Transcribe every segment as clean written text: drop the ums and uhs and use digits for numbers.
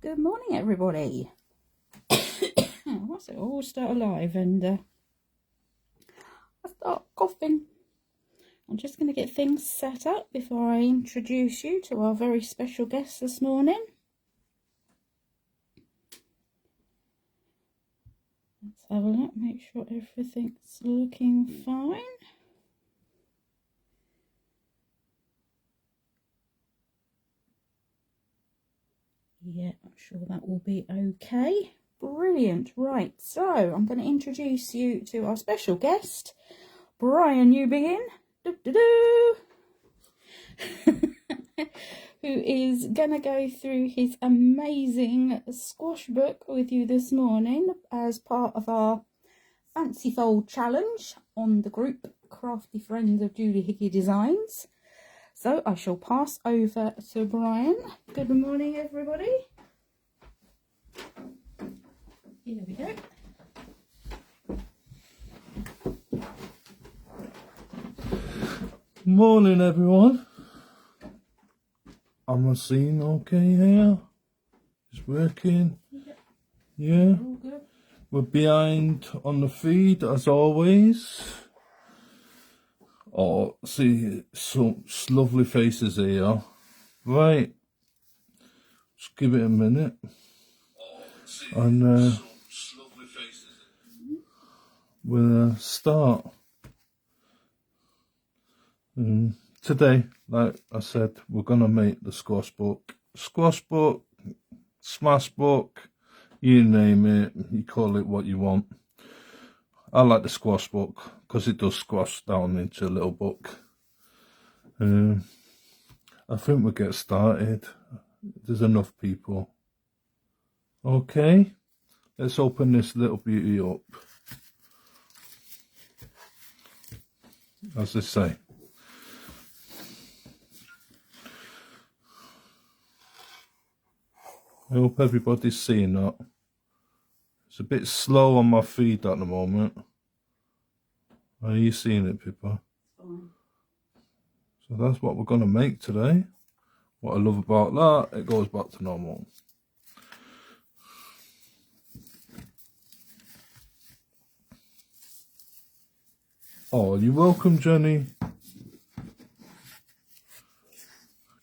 Good morning, everybody. What's it? All start alive and I start coughing. I'm just going to get things set up before I introduce you to our very special guest this morning. Let's have a look, make sure everything's looking fine. Yeah, I'm sure that will be okay. Brilliant. Right, so I'm going to introduce you to our special guest, Brian Newbiggin, who is going to go through his amazing squash book with you this morning as part of our Fancy Fold challenge on the group Crafty Friends of Julie Hickey Designs. So I shall pass over to Brian. Good morning, everybody. Here we go. Morning, everyone. Am I seeing okay here? It's working. Yeah. All good. We're behind on the feed as always. Oh, see some lovely faces here. Right. Just give it a minute. And we'll start. Today, like I said, we're going to make the smash book, you name it, you call it what you want. I like the squash book because it does squash down into a little book. I think we'll get started. There's enough people. Okay, let's open this little beauty up. As they say. I hope everybody's seeing that. It's a bit slow on my feed at the moment. Are you seeing it, Pippa? Fine. So that's what we're going to make today. What I love about that, it goes back to normal. Oh, you're welcome, Jenny.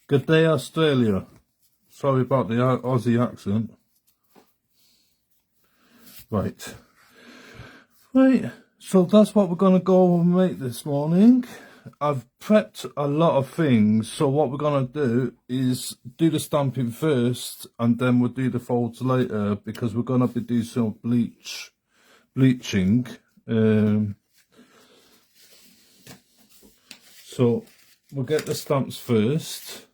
Good day, Australia. Sorry about the Aussie accent. Right, so that's what we're going to go and make this morning. I've prepped a lot of things, so what we're going to do is do the stamping first, and then we'll do the folds later, because we're going to be doing some bleaching. So we'll get the stamps first.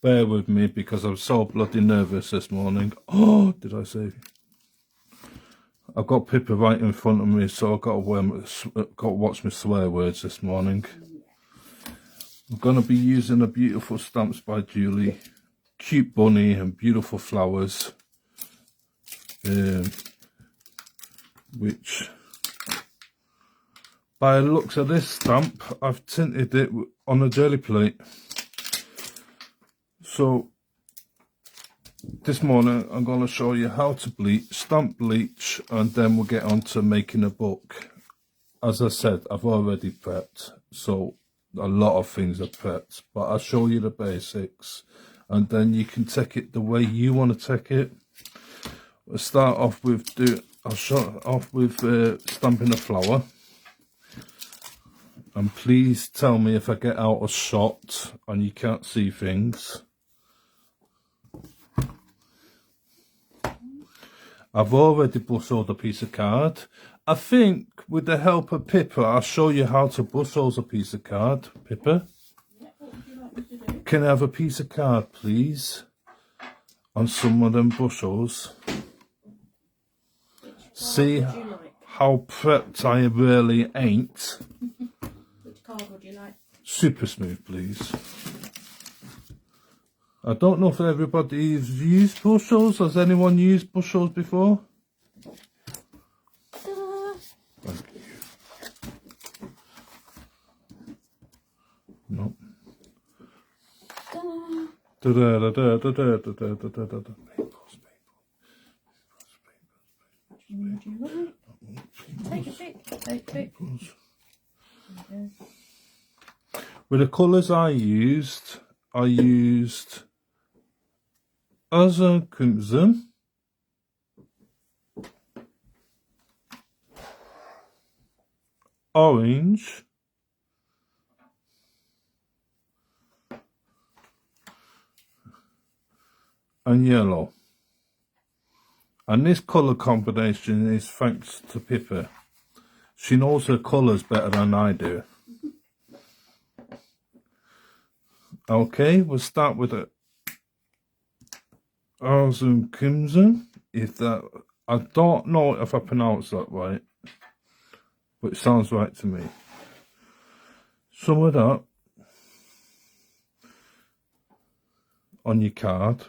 Bear with me because I'm so bloody nervous this morning. Oh, did I say? I've got Pippa right in front of me, so I've got to watch my swear words this morning. I'm going to be using the beautiful stamps by Julie. Cute bunny and beautiful flowers. Which, by the looks of this stamp, I've tinted it on a jelly plate. So this morning I'm going to show you how to stamp bleach, and then we'll get on to making a book. As I said, I've already prepped, so a lot of things are prepped, but I'll show you the basics, and then you can take it the way you want to take it. We'll start off with stamping a flower. And please tell me if I get out of shot and you can't see things. I've already bustled a piece of card. I think with the help of Pippa, I'll show you how to bustle a piece of card. Pippa? Yeah, what would you like me to do? Can I have a piece of card, please? On some of them bushels. See how prepped I really ain't. Which card would you like? Super smooth, please. I don't know if everybody's used bushels. Has anyone used bushels before? Thank you. No. Would you like? Take a pick. Take a pick. With the colours I used Azure Crimson, orange, and yellow. And this colour combination is thanks to Pippa. She knows her colours better than I do. Okay, we'll start with the Azure Crimson. I don't know if I pronounced that right, but it sounds right to me. Some of that on your card.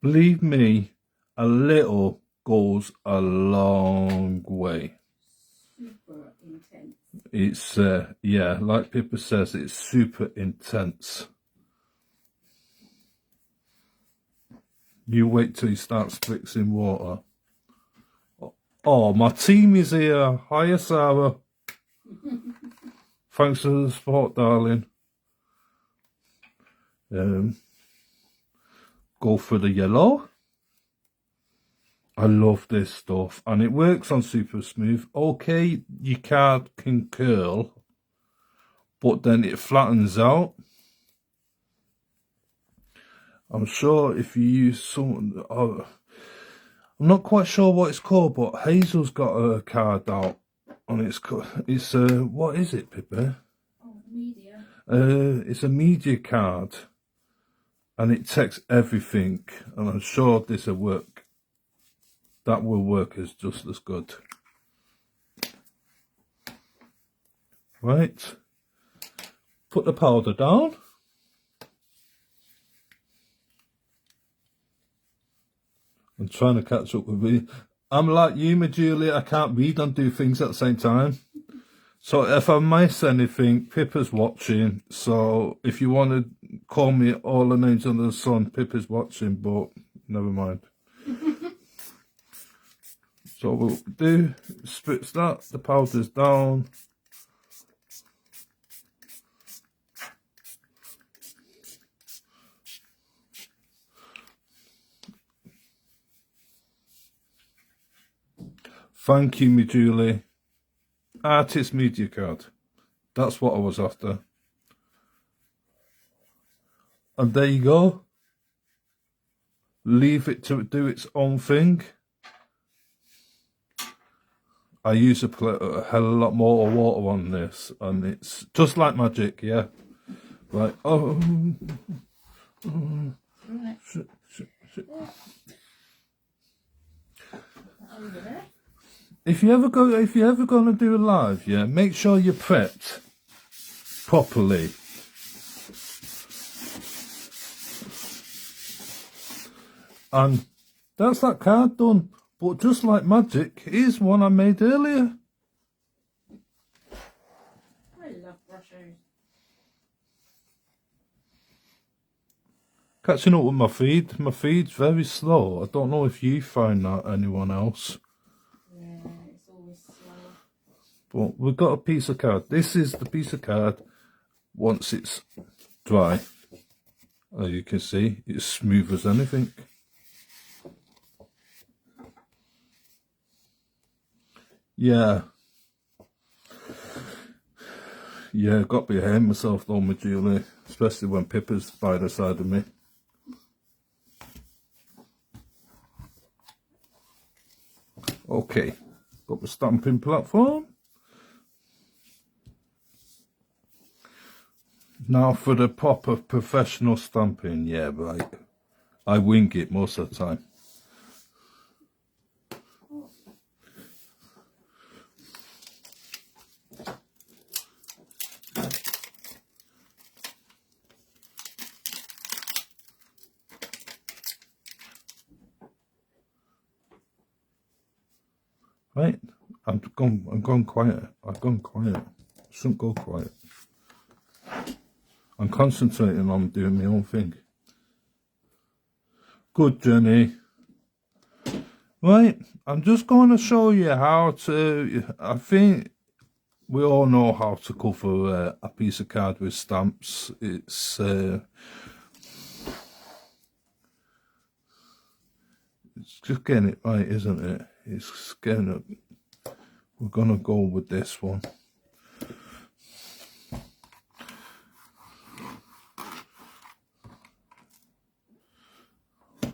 Believe me, a little goes a long way. Super intense. It's, yeah, like Pippa says, it's super intense. You wait till he starts mixing water. Oh, my team is here. Hiya, Sarah. Thanks for the support, darling. Go for the yellow. I love this stuff, and it works on super smooth. Okay, your card can curl, but then it flattens out. I'm sure if you use some, I'm not quite sure what it's called, but Hazel's got a card out, and it's what is it, Pippa? Oh, media. It's a media card, and it takes everything, and I'm sure this will work. That will work as just as good. Right, put the powder down. I'm trying to catch up with you. I'm like you, Julie. I can't read and do things at the same time. So if I miss anything, Pippa's watching. So if you want to call me all the names under the sun, Pippa's watching, but never mind. So we'll do, spritz that, the powder's down. Thank you, me Julie. Artist media card. That's what I was after. And there you go. Leave it to do its own thing. I use a hell of a lot more water on this, and it's just like magic, yeah. Right. Oh. If you ever gonna do a live, yeah, make sure you're prepped properly. And that's that card done. But just like magic, here's one I made earlier. I love Brushos. Catching up with my feed. My feed's very slow. I don't know if you find that, anyone else. Yeah, it's always slow. But we've got a piece of card. This is the piece of card once it's dry. As you can see, it's smooth as anything. Yeah. Yeah, got behind myself though, my Julie. Especially when Pippa's by the side of me. Okay, got the stamping platform. Now for the proper professional stamping. Yeah, right. I wing it most of the time. Right, I've gone quiet. I've gone quiet. I shouldn't go quiet. I'm concentrating on doing my own thing. Good, Jenny. Right, I'm just going to show you how to, I think we all know how to cover a piece of card with stamps. It's just getting it right, isn't it? It's getting it. We're going to go with this one.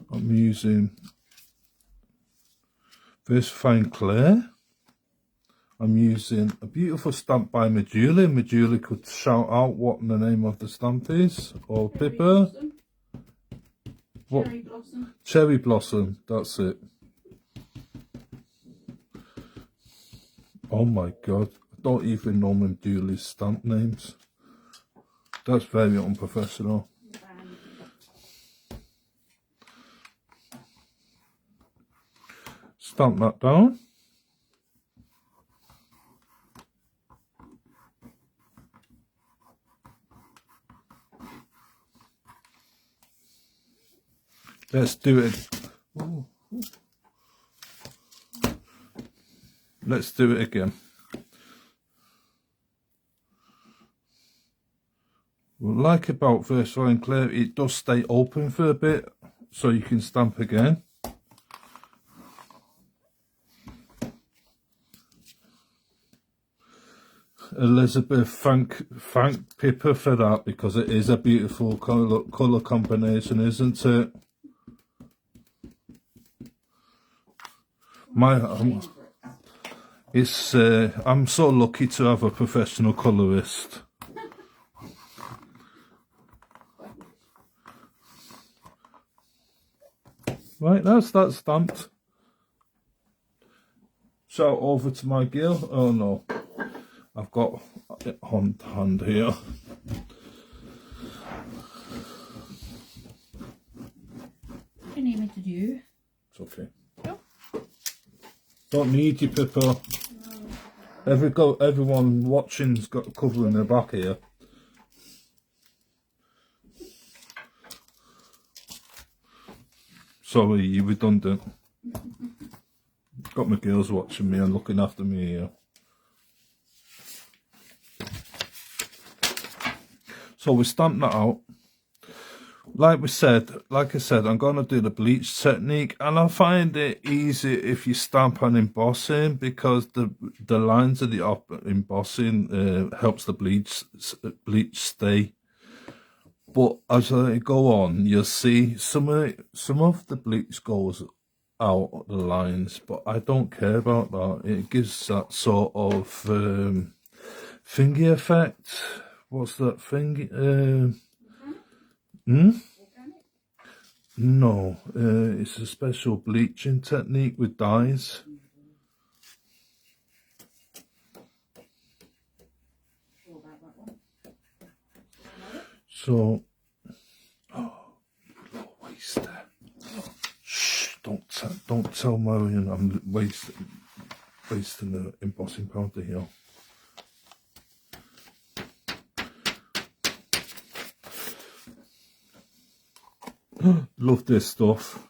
I'm using this fine clear. I'm using a beautiful stamp by Majuli. Majuli could shout out what the name of the stamp is, or Pippa. What? Cherry Blossom. Cherry Blossom, that's it. Oh my god, I don't even know Majuli's stamp names. That's very unprofessional. Stamp that down. Let's do it. Ooh. Let's do it again. What I like about Versatile and Clear, it does stay open for a bit, so you can stamp again. Elizabeth, thank Pippa for that, because it is a beautiful colour combination, isn't it? I'm so lucky to have a professional colourist. Right, that's that stamped. So over to my girl. Oh no, I've got it on hand here. What do you need me to do? It's okay. Oh. Don't need you, Pippa. Everyone watching's got a cover in their back here. Sorry, you're redundant. Got my girls watching me and looking after me here. So we stamped that out. Like I said, I'm going to do the bleach technique, and I find it easy if you stamp on embossing, because the lines of the embossing helps the bleach stay. But as I go on, you'll see some of the bleach goes out the lines, but I don't care about that. It gives that sort of thingy effect. What's that thingy? No, it's a special bleaching technique with dyes. So, low waste there. Shh! Don't tell Marion I'm wasting the embossing powder here. Love this stuff.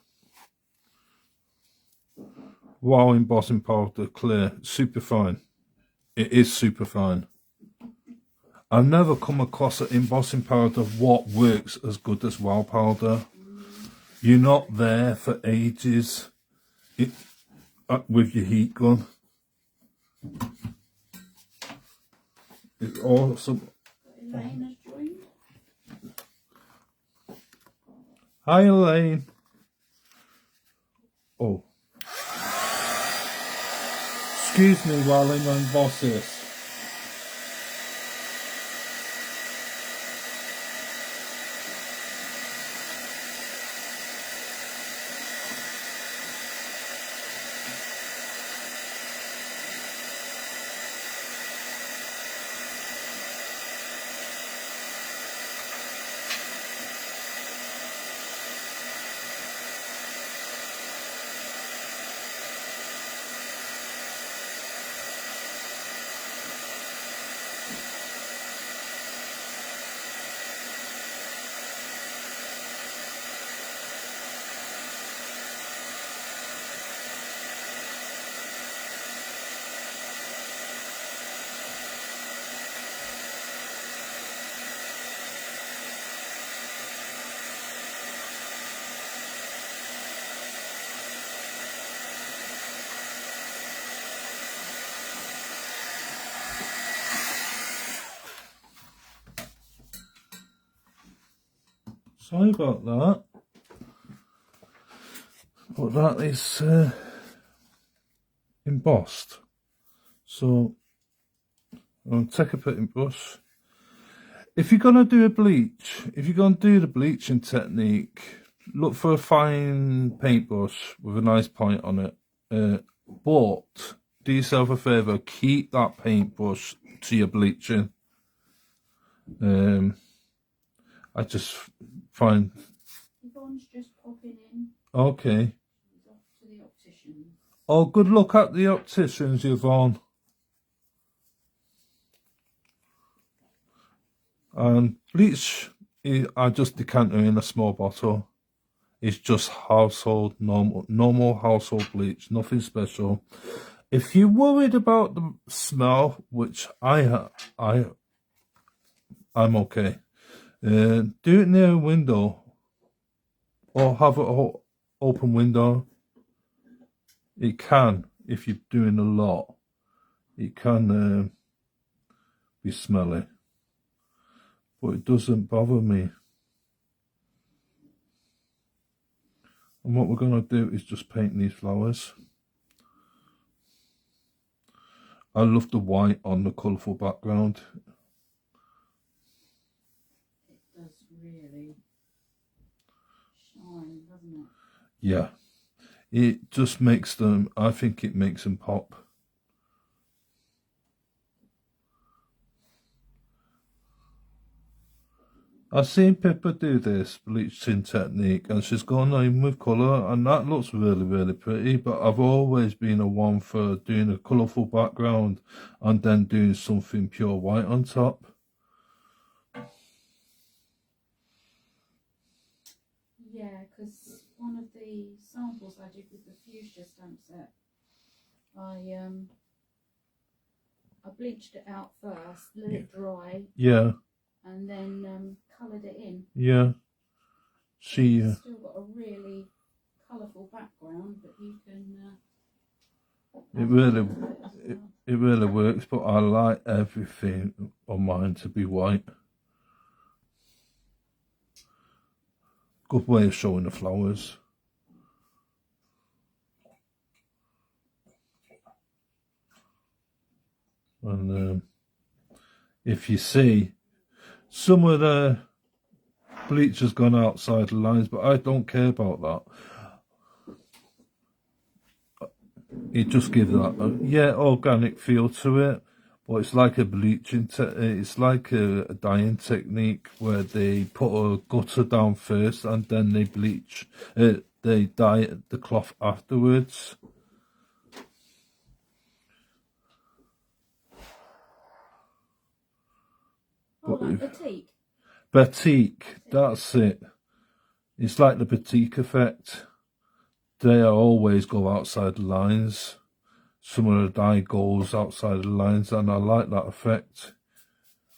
Wow, embossing powder, clear, super fine. It is super fine. I've never come across an embossing powder what works as good as wow powder. You're not there for ages with your heat gun. It's awesome. Hi, Elaine. Oh. Excuse me while I emboss this. Sorry about that. But that is embossed. So I'll take a painting brush. If you're going to do a bleach, if you're going to do the bleaching technique, look for a fine paintbrush with a nice point on it. But do yourself a favour, keep that paintbrush to your bleaching. I just find... Yvonne's just popping in. Okay. She's off to the opticians. Oh, good luck at the opticians, Yvonne. And bleach, I just decant her in a small bottle. It's just household, normal household bleach, nothing special. If you're worried about the smell, which I'm okay. Do it near a window or have an open window. It can, if you're doing a lot, it can be smelly, but it doesn't bother me. And what we're going to do is just paint these flowers. I love the white on the colourful background. It does really shine, doesn't it? Yeah, it just makes them, I think it makes them pop. I've seen Pippa do this bleaching technique and she's gone in with colour and that looks really, really pretty, but I've always been a one for doing a colourful background and then doing something pure white on top. Yeah, because one of the samples I did with the fuchsia stamp set, I bleached it out first, let it dry. Yeah. And then coloured it in. Yeah. See. It's still got a really colourful background, but you can. It really works, but I like everything on mine to be white. Good way of showing the flowers. And if you see, some of the bleach has gone outside the lines, but I don't care about that. It just gives that, organic feel to it, but it's like a bleaching, it's like a dyeing technique where they put a gutter down first and then they bleach, they dye the cloth afterwards. Oh, like batik? Batik, that's it. It's like the batik effect. They always go outside the lines. Some of the dye goes outside the lines, and I like that effect.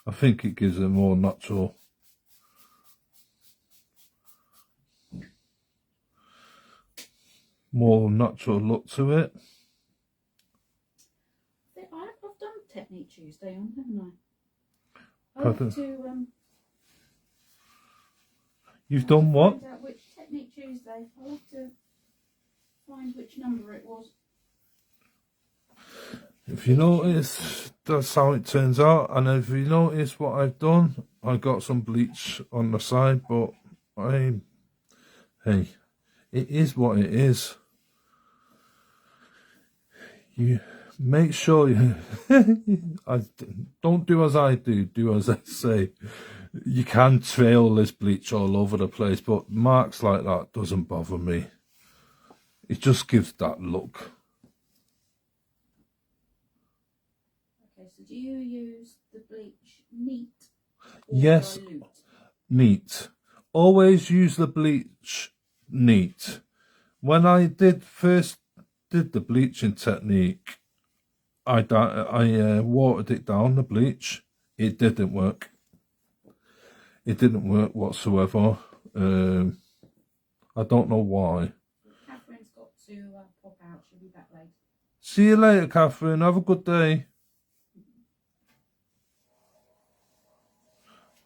I think it gives it more natural. More natural look to it. I've done Technique Tuesday on, haven't I? You've done what? Find out which Technique Tuesday. I'll have to find which number it was. If you notice, that's how it turns out. And if you notice what I've done, I got some bleach on the side, but hey, it is what it is. You make sure you don't do as I do as I say. You can trail this bleach all over the place, but marks like that doesn't bother me. It just gives that look. Okay, so do you use the bleach neat or yes, dilute? Neat. Always use the bleach neat. When I first did the bleaching technique, I watered it down, the bleach. It didn't work. It didn't work whatsoever. I don't know why. Catherine's got to pop out. She'll be back later. See you later, Catherine. Have a good day.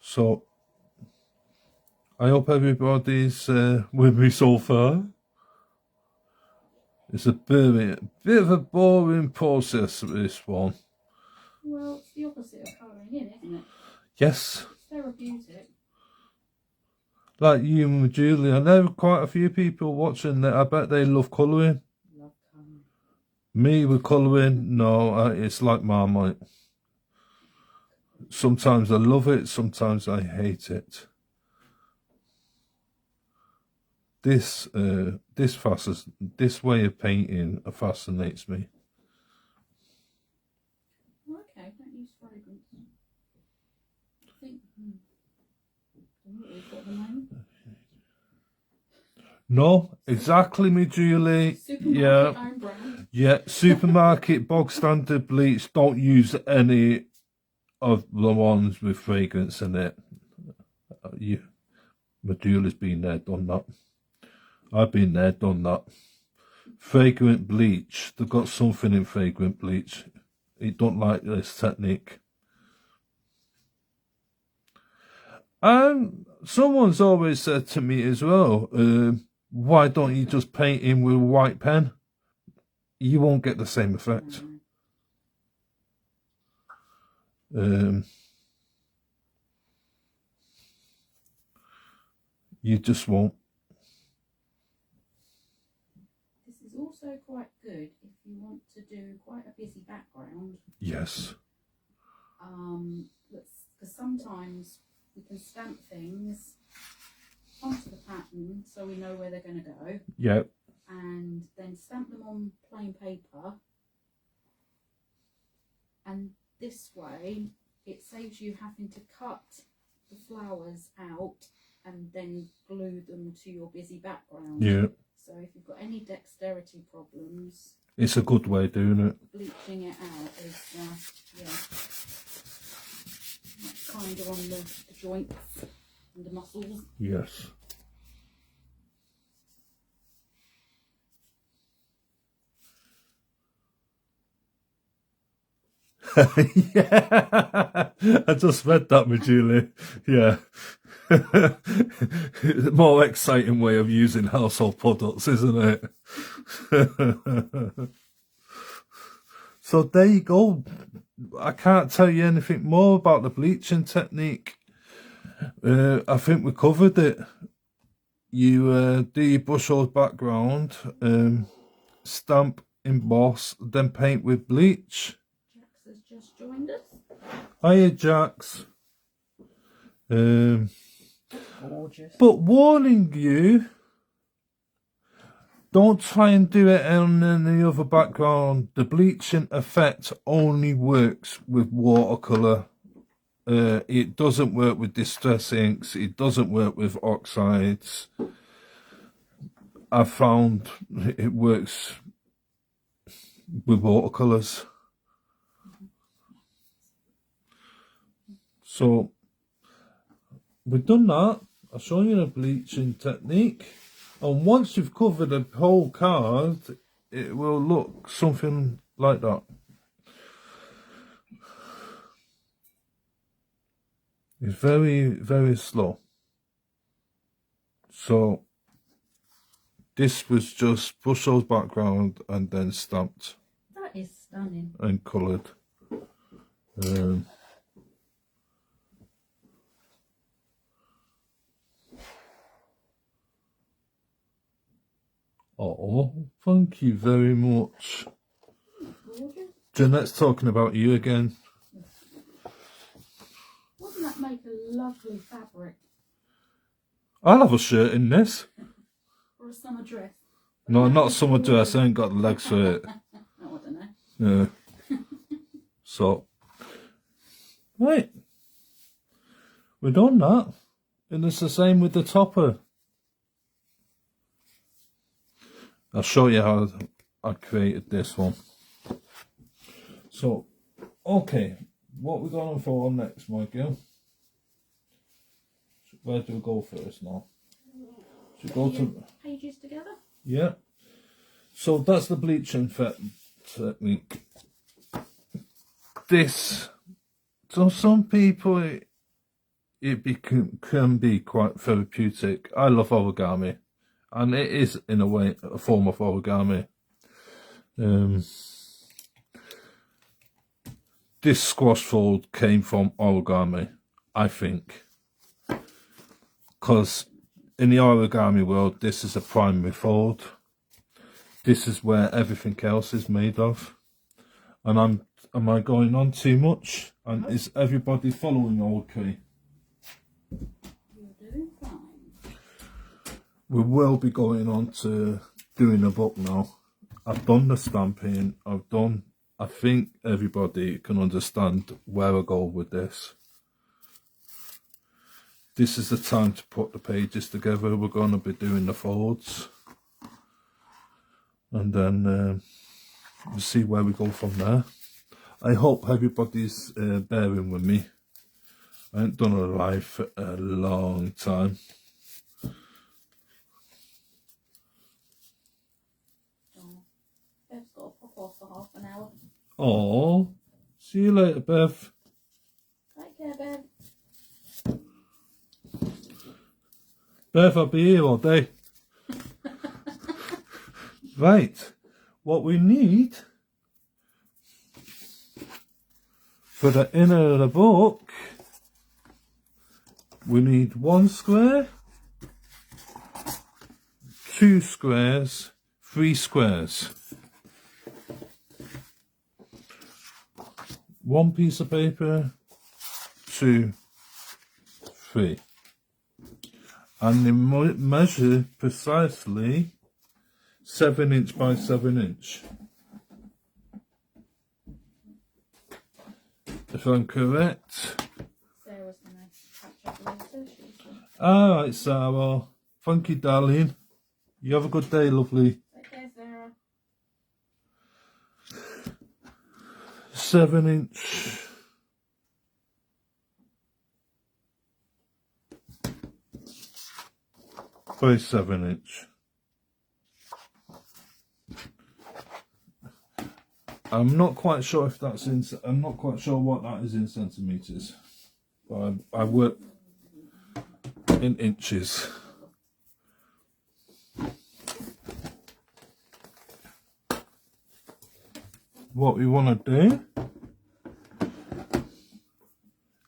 So, I hope everybody's with me so far. It's a bit of a boring process, this one. Well, it's the opposite of colouring in, isn't it? Yes. It's therapeutic. Like you and Julie, I know quite a few people watching that. I bet they love colouring. Love colouring. Me with colouring, no, it's like Marmite. Sometimes I love it, sometimes I hate it. This way of painting fascinates me. Okay, don't use fragrance. I think. Don't know what we've got at the moment. No, exactly, me Julie. Supermarket own brand. Yeah, supermarket bog standard bleach. Don't use any of the ones with fragrance in it. Julie's been there, done that. I've been there, done that. Fragrant bleach. They've got something in fragrant bleach. It don't like this technique. And someone's always said to me as well, why don't you just paint in with a white pen? You won't get the same effect. You just won't. This is also quite good if you want to do quite a busy background. Yes. Because sometimes we can stamp things onto the pattern so we know where they're going to go. Yep. And then stamp them on plain paper. And this way, it saves you having to cut the flowers out and then glue them to your busy background. Yeah. So if you've got any dexterity problems, it's a good way of doing it. Bleaching it out is, that's kind of on the joints and the muscles. Yes. Yeah, I just read that with Julie. Yeah. More exciting way of using household products, isn't it? So there you go. I can't tell you anything more about the bleaching technique. I think we covered it. You do your Brusho background, stamp, emboss, then paint with bleach. Jax has just joined us. Hiya, Jax. Gorgeous. But warning you, don't try and do it on any other background. The bleaching effect only works with watercolour. It doesn't work with distress inks. It doesn't work with oxides. I've found it works with watercolours. So we've done that. I'll show you the bleaching technique. And once you've covered the whole card, it will look something like that. It's very, very slow. So this was just Brusho's background and then stamped. That is stunning. And coloured. Oh, thank you very much. Jeanette's talking about you again. Wouldn't that make a lovely fabric? I'll have a shirt in this. Or a summer dress? No, not a summer dress. I ain't got the legs for it. Oh, I don't know. Yeah. So, right. We've done that. And it's the same with the topper. I'll show you how I created this one. So, okay. What we're going for next, my girl? Where do we go first now? Should we go to pages together? Yeah. So that's the bleaching technique. This, so some people, can be quite therapeutic. I love origami, and it is in a way a form of origami. This squash fold came from origami, I think, because in the origami world, this is a primary fold. This is where everything else is made of. And am I going on too much? And is everybody following okay? You're doing fine. We will be going on to doing a book now. I've done the stamping. I think everybody can understand where I go with this. This is the time to put the pages together. We're going to be doing the folds. And then we'll see where we go from there. I hope everybody's bearing with me. I haven't done a live for a long time. Bev's got to pop off for half an hour. Oh, see you later, Bev. Take care, Bev. Bev, I'll be here all day. Right, what we need for the inner of the book, we need 1 square, 2 squares, 3 squares. 1 piece of paper, 2, 3. And they measure precisely 7 inch by 7 inch. If I'm correct. Sarah's going to catch up later. Alright, Sarah. Thank you, darling. You have a good day, lovely. Take care, Sarah. 7 inch. By 7 inch. I'm not quite sure if that's in. I'm not quite sure what that is in centimeters. But I work in inches. What we want to do.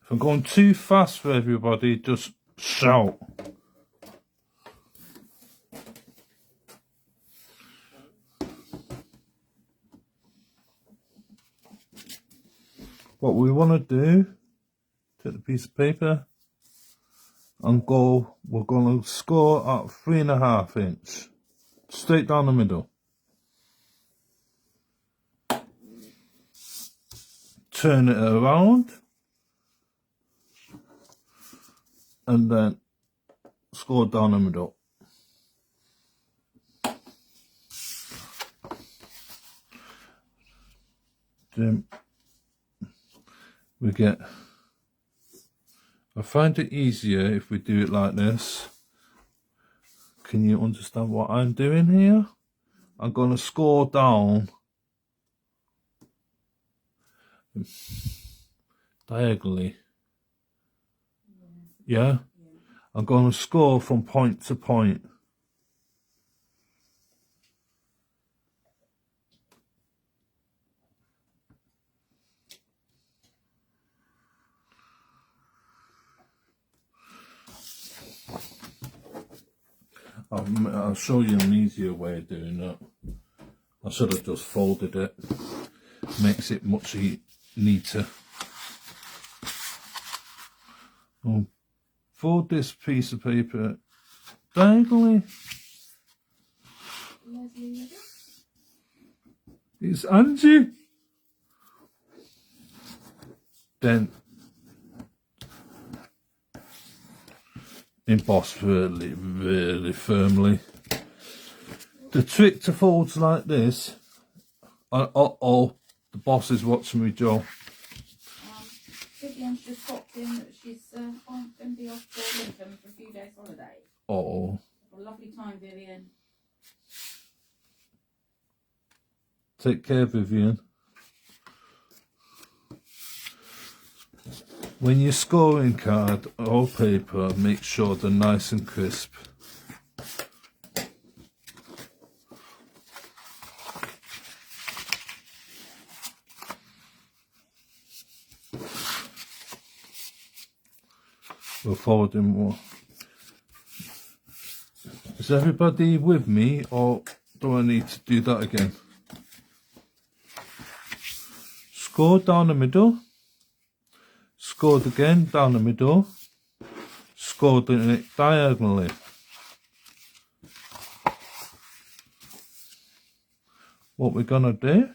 If I'm going too fast for everybody, just shout. What we want to do, take the piece of paper and go, we're going to score at 3.5 inch, straight down the middle. Turn it around and then score down the middle. Then we get, I find it easier if we do it like this. Can you understand what I'm doing here? I'm going to score down diagonally. Yeah? I'm going to score from point to point. I'll show you an easier way of doing that. I should have just folded it. Makes it much neater. I'll fold this piece of paper diagonally. It's Angie. Then emboss really, really firmly. The trick to folds like this. Uh-oh, the boss is watching me, Joe. Vivian's just popped in that she's going to be off to Lincoln for a few days holiday. Uh-oh. Have a lovely time, Vivian. Take care, Vivian. When you're scoring card or paper, make sure they're nice and crisp. We're forwarding more. Is everybody with me, or do I need to do that again? Score down the middle. Scored again down the middle. Scored it diagonally. What we're gonna do?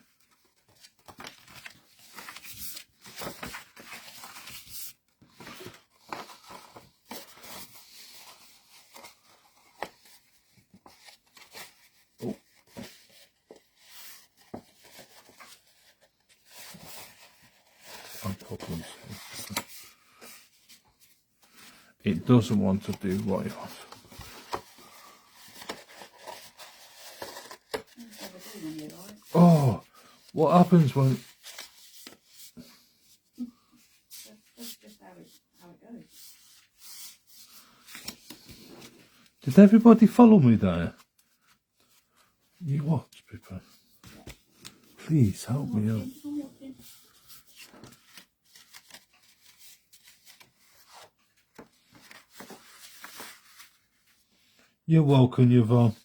It doesn't want to do what it wants. Oh, what happens when... That's just how it goes. Did everybody follow me there? You watch, Pippa. Please help me out. You're welcome, Yvonne.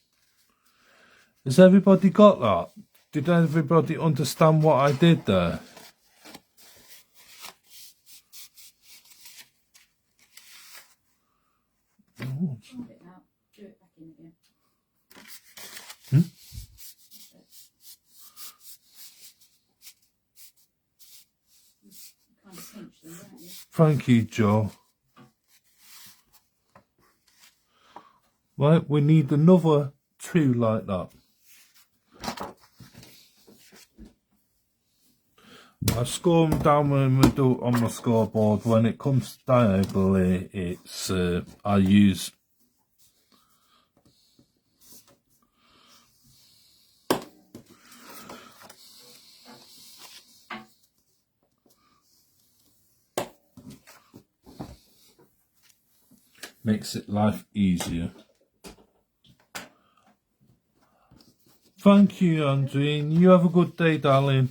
Has everybody got that? Did everybody understand what I did there? Oh. Hmm? Thank you, Joe. Right, we need another 2 like that. I score them down the middle on my scoreboard. When it comes diagonally, it's I use makes it life easier. Thank you, Andreen. You have a good day, darling.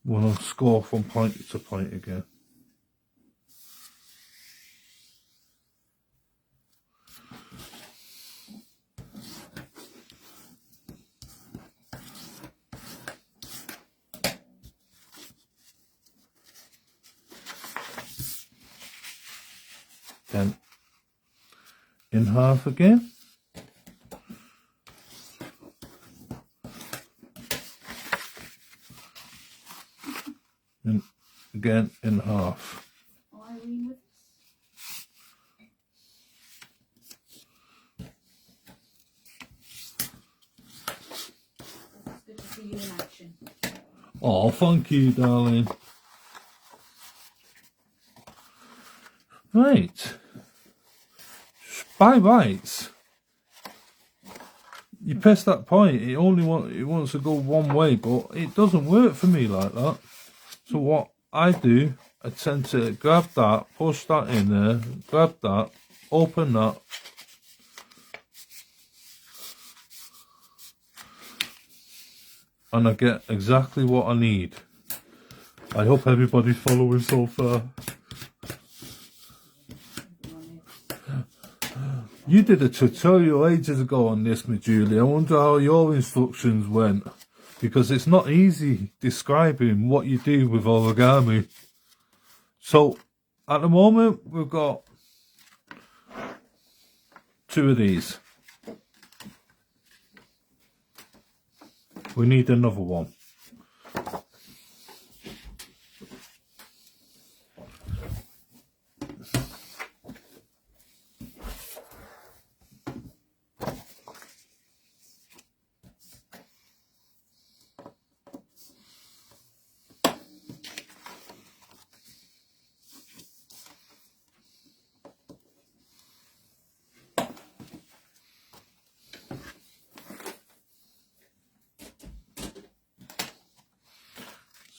Want to score from point to point again. Then in half again. And again in half. Good to see you in action. Oh, thank you, darling. Right. By rights, you press that point, it wants to go one way, but it doesn't work for me like that. So what I do, I tend to grab that, push that in there, grab that, open that, and I get exactly what I need. I hope everybody's following so far. You did a tutorial ages ago on this, my Julie. I wonder how your instructions went. Because it's not easy describing what you do with origami. So, at the moment, we've got 2 of these. We need another one.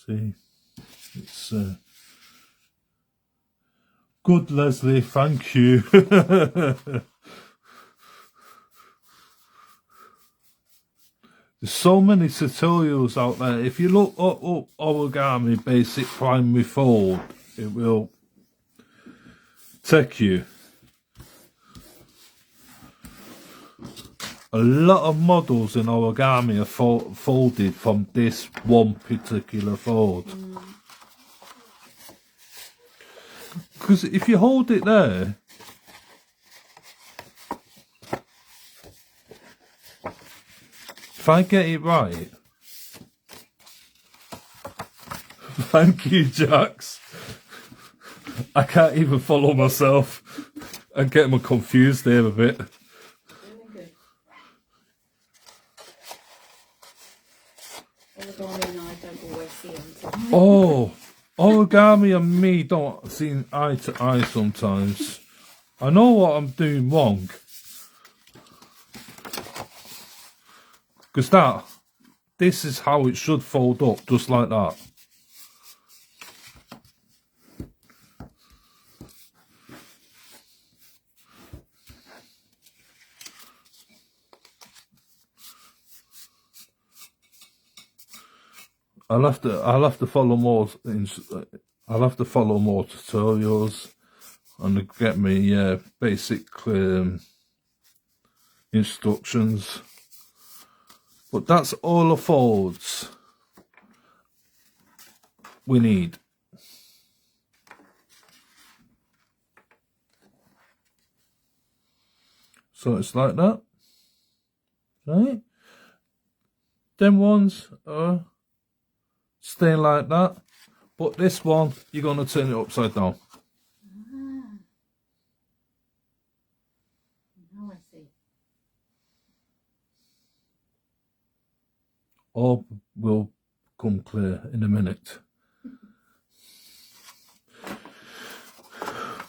See, it's good, Leslie, thank you. There's so many tutorials out there. If you look up origami basic primary fold, it will take you. A lot of models in origami are folded from this one particular fold. Because if you hold it there, if I get it right, thank you, Jax. I can't even follow myself. I'm getting confused there a bit. Oh, origami and me don't seem eye to eye sometimes. I know what I'm doing wrong. Because this is how it should fold up, just like that. I'll have to follow more. I'll have to follow more tutorials and get me basic instructions. But that's all the folds we need. So it's like that, right? Them ones are staying like that, but this one you're going to turn it upside down. Now I see. All will come clear in a minute.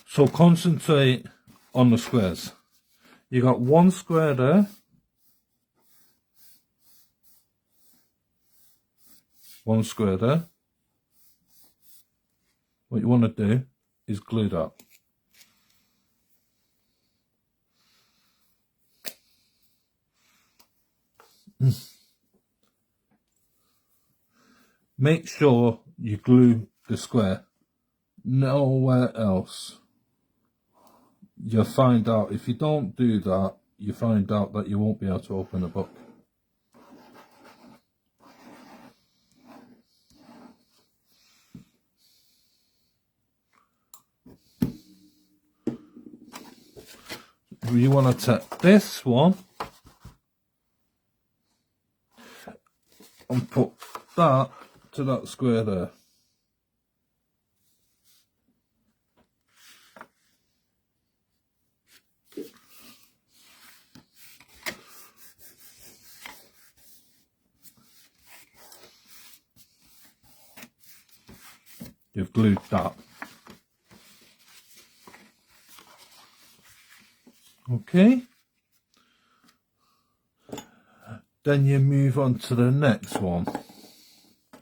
So concentrate on the squares. You got one square there, one square there. What you want to do is glue that. Make sure you glue the square, nowhere else. You'll find out, if you don't do that, you find out that you won't be able to open a book. You want to take this one and put that to that square there. You've glued that. Okay. Then you move on to the next one,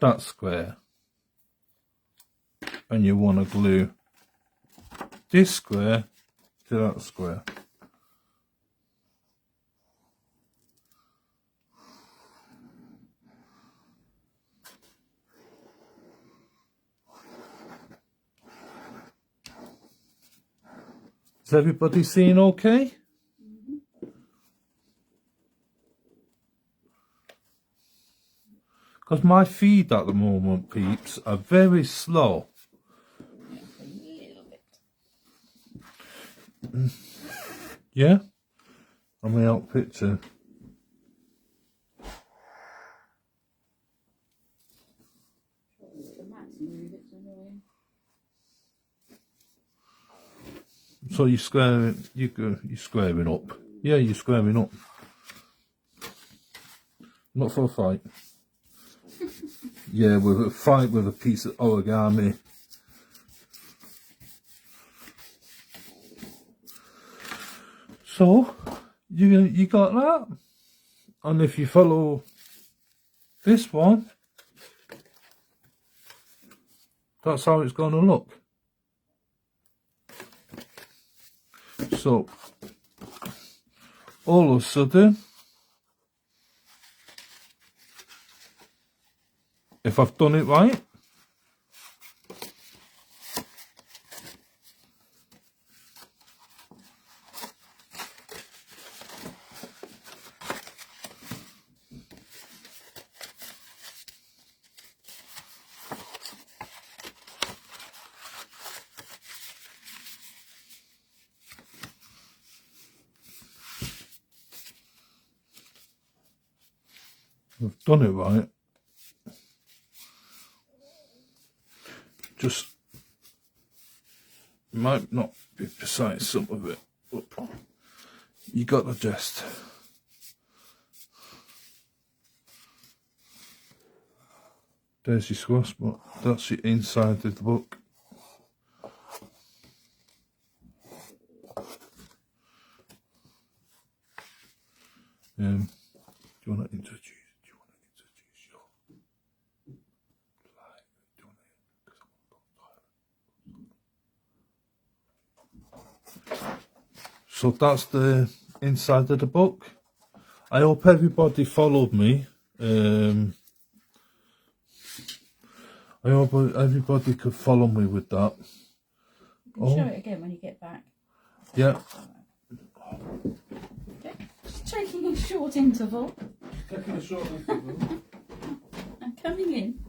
that square. And you want to glue this square to that square. Is everybody seeing okay? Because my feed at the moment, peeps, are very slow. A little bit. Yeah? I'm going out picture. So you're squaring, you're squaring up. Yeah, you're squaring up. Not for a fight. Yeah, with a fight with a piece of origami. So you got that, and if you follow this one, That's how it's going to look. So, all of a sudden, if I've done it right, just might not be precise some of it, but you got the gist. There's your squash, but that's the inside of the book. Do you want to introduce? So that's the inside of the book. I hope everybody followed me. I hope everybody could follow me with that. Show it again when you get back. Yeah. Okay. Just taking a short interval. Taking a short interval. I'm coming in.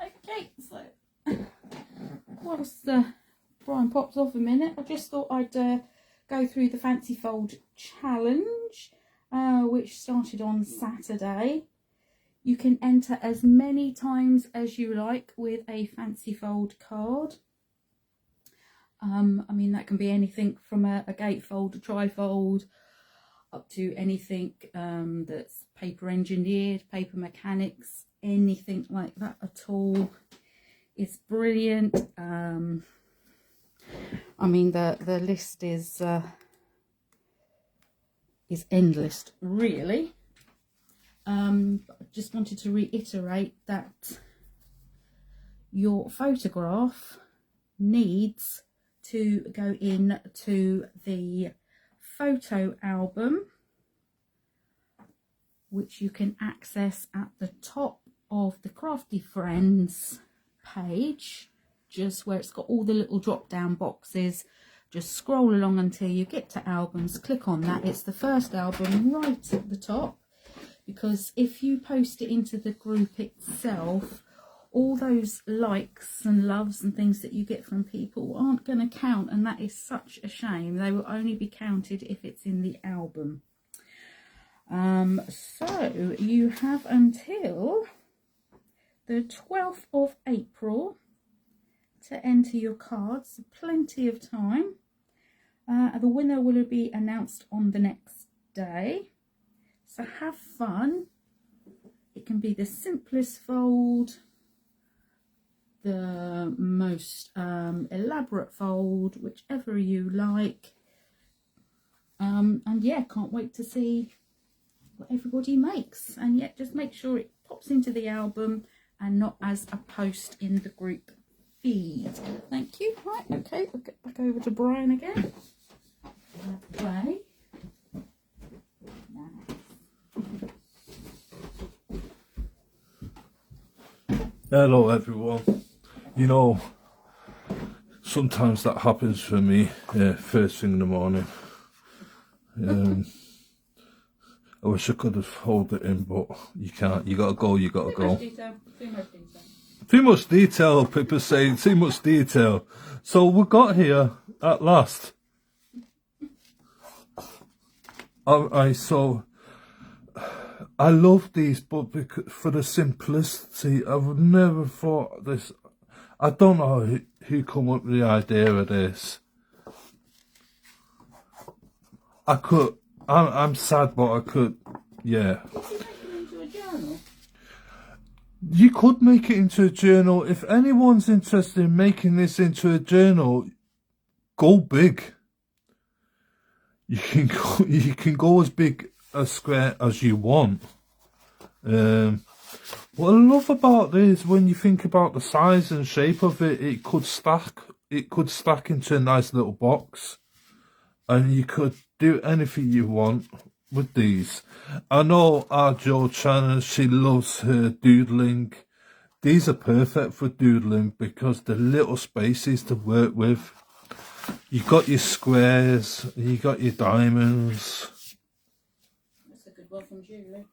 Okay, so whilst Brian pops off a minute, I just thought I'd go through the Fancy Fold challenge, which started on Saturday. You can enter as many times as you like with a Fancy Fold card. I mean, that can be anything from a gatefold, a trifold, up to anything that's paper engineered, paper mechanics, anything like that at all. It's brilliant. I mean, the list is endless, really. I just wanted to reiterate that your photograph needs to go in to the photo album, which you can access at the top of the Crafty Friends page, just where it's got all the little drop down boxes. Just scroll along until you get to albums, click on that. It's the first album right at the top, because if you post it into the group itself, all those likes and loves and things that you get from people aren't going to count, and that is such a shame. They will only be counted if it's in the album. So you have until the 12th of April to enter your cards. Plenty of time. The winner will be announced on the next day. So have fun. It can be the simplest fold, the most elaborate fold, whichever you like. And yeah, can't wait to see what everybody makes. And yet just make sure it pops into the album and not as a post in the group feed. Thank you. Right, okay, we'll get back over to Brian again. Play. Hello everyone. You know, sometimes that happens for me first thing in the morning. I wish I could have held it in, but you can't. You gotta go, you gotta go. Too much detail, people say, too much detail. So we got here at last. I love these, but for the simplicity, I would never thought this. I don't know who come up with the idea of this. I'm sad, but I could, yeah. You could make it into a journal. If anyone's interested in making this into a journal, go big. You can go as big a square as you want. What I love about this, when you think about the size and shape of it, it could stack into a nice little box, and you could do anything you want with these. I know our Jo Channon, she loves her doodling. These are perfect for doodling because they're little spaces to work with. You got your squares, you got your diamonds. That's a good one from Julie.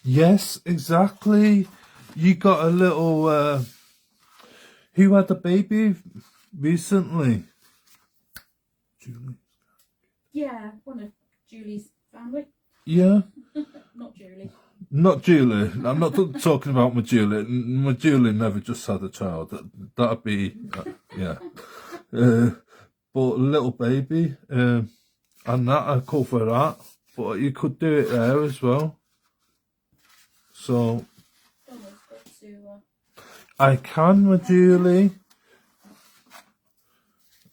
Yes, exactly. You got a little, who had a baby recently? Julie? Yeah, one of Julie's family. Yeah. Not Julie. Not Julie. I'm not talking about my Julie. My Julie never just had a child. That'd be, yeah. But a little baby, and that, I cover that. But you could do it there as well. So, I can with Julie.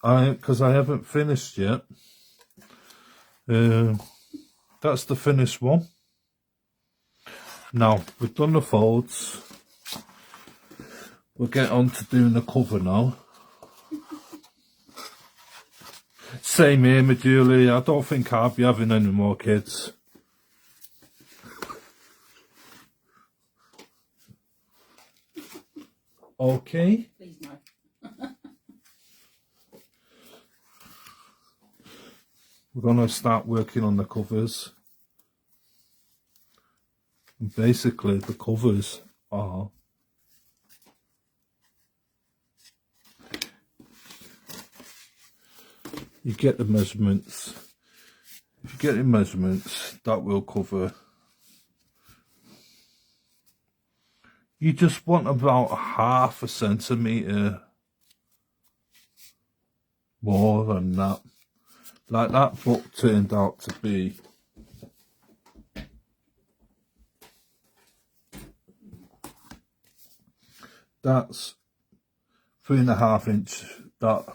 Because I haven't finished yet. That's the finished one. Now, we've done the folds. We'll get on to doing the cover now. Same here, my Julie. I don't think I'll be having any more kids. Okay. Please no. We're going to start working on the covers. And basically, the covers are you get the measurements. If you get the measurements, that will cover. You just want about 1/2 centimetre more than that. Like that book turned out to be. That's 3.5 inch, that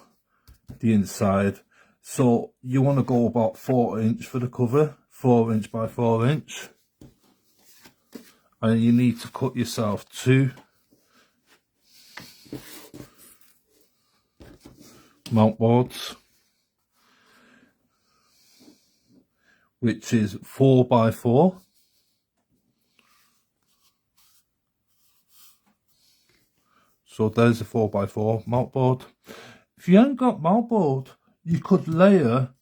the inside. So you want to go about 4 inch for the cover, 4 inch by 4 inch. And you need to cut yourself 2 mount boards, which is 4 by 4. So there's a 4 by 4 mount board. If you haven't got mount board, you could layer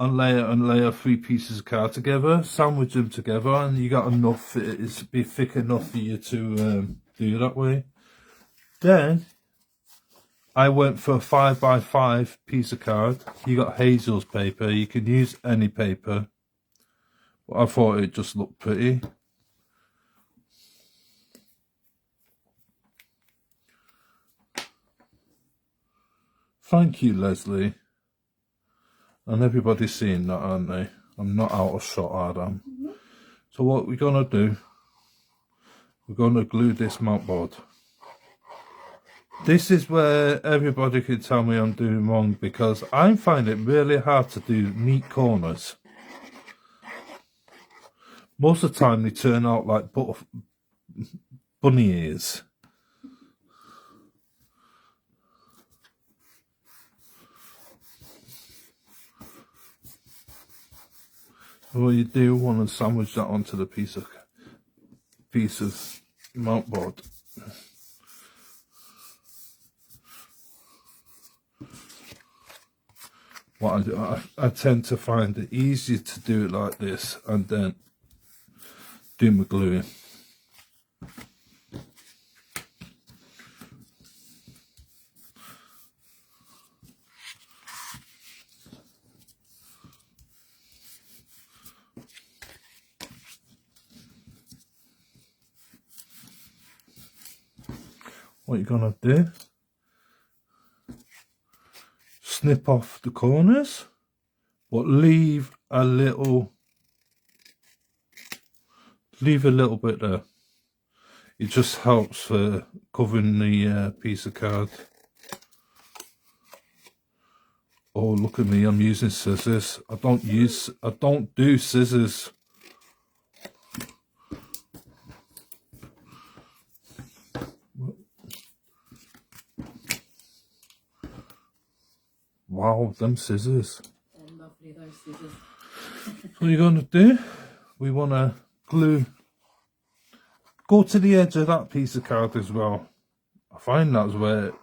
and layer and layer 3 pieces of card together, sandwich them together, and you got enough, it's be thick enough for you to do that way. Then I went for a 5 by 5 piece of card. You got Hazel's paper, you can use any paper, but I thought it just looked pretty. Thank you, Leslie. And everybody's seeing that, aren't they? I'm not out of shot, Adam. So what we're going to do, we're going to glue this mount board. This is where everybody can tell me I'm doing wrong, because I find it really hard to do neat corners. Most of the time they turn out like bunny ears. Well, you do want to sandwich that onto the piece of mount board. What I do, I tend to find it easier to do it like this and then do my gluing. What you're gonna do, snip off the corners, but leave a little bit there. It just helps for covering the piece of card. Oh, look at me, I'm using scissors. I don't do scissors. Wow, them scissors. They're lovely, those scissors. What you're going to do, we want to glue, go to the edge of that piece of card as well. I find that's where,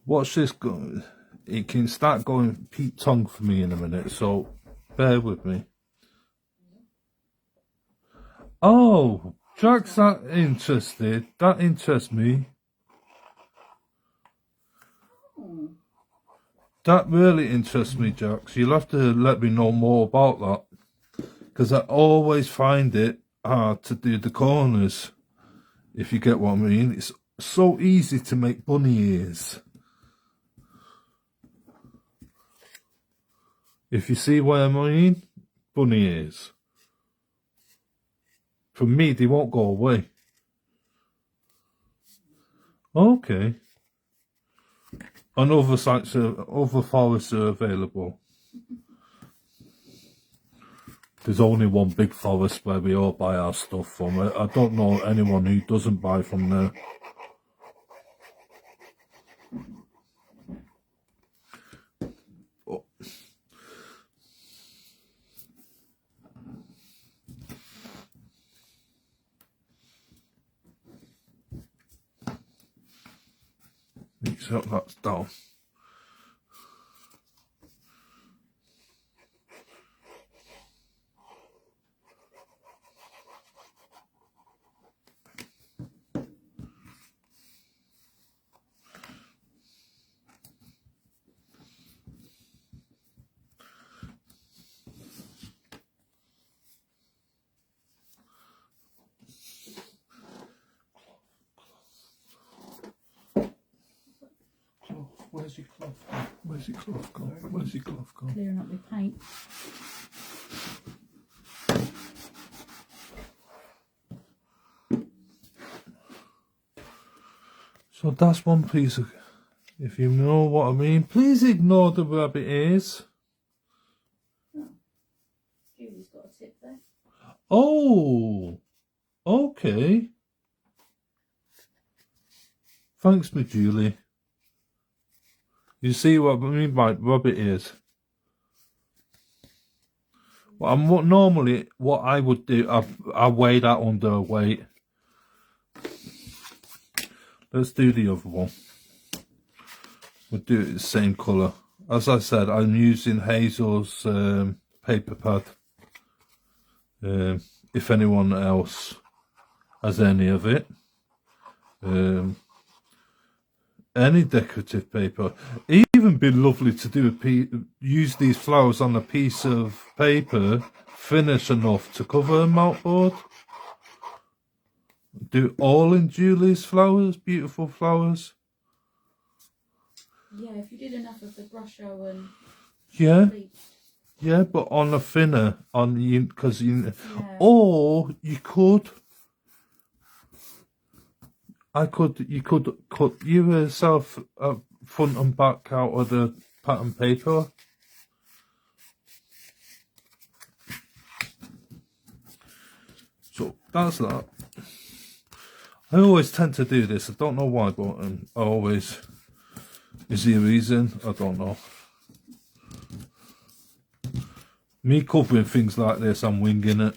watch this go. It can start going Pete tongue for me in a minute, so bear with me. Oh, Jack's that interested. That interests me. That really interests me, Jax. You'll have to let me know more about that. Because I always find it hard to do the corners. If you get what I mean. It's so easy to make bunny ears. If you see what I mean, bunny ears. For me, they won't go away. Okay. And other sites, other forests are available. There's only one big forest where we all buy our stuff from. I don't know anyone who doesn't buy from there. So that's down. Where's your cloth gone? Where's your cloth gone? Where's your cloth gone? Clearing up with paint. So that's one piece of, if you know what I mean, please ignore the rabbit ears. Oh. Julie's got a tip there. Oh, okay. Thanks, me Julie. You see what I mean by rabbit ears? Well, normally what I would do, I weigh that under a weight. Let's do the other one. We'll do it the same colour. As I said, I'm using Hazel's paper pad. If anyone else has any of it. Any decorative paper. Even be lovely to do use these flowers on a piece of paper, finish enough to cover a mountboard. Do all in Julie's flowers, beautiful flowers. Yeah, if you did enough of the Brusho and bleach. Yeah, but on a thinner, because you, or you could. You could cut yourself front and back out of the pattern paper. So that's that. I always tend to do this. I don't know why, but I always. Is there a reason? I don't know. Me covering things like this, I'm winging it.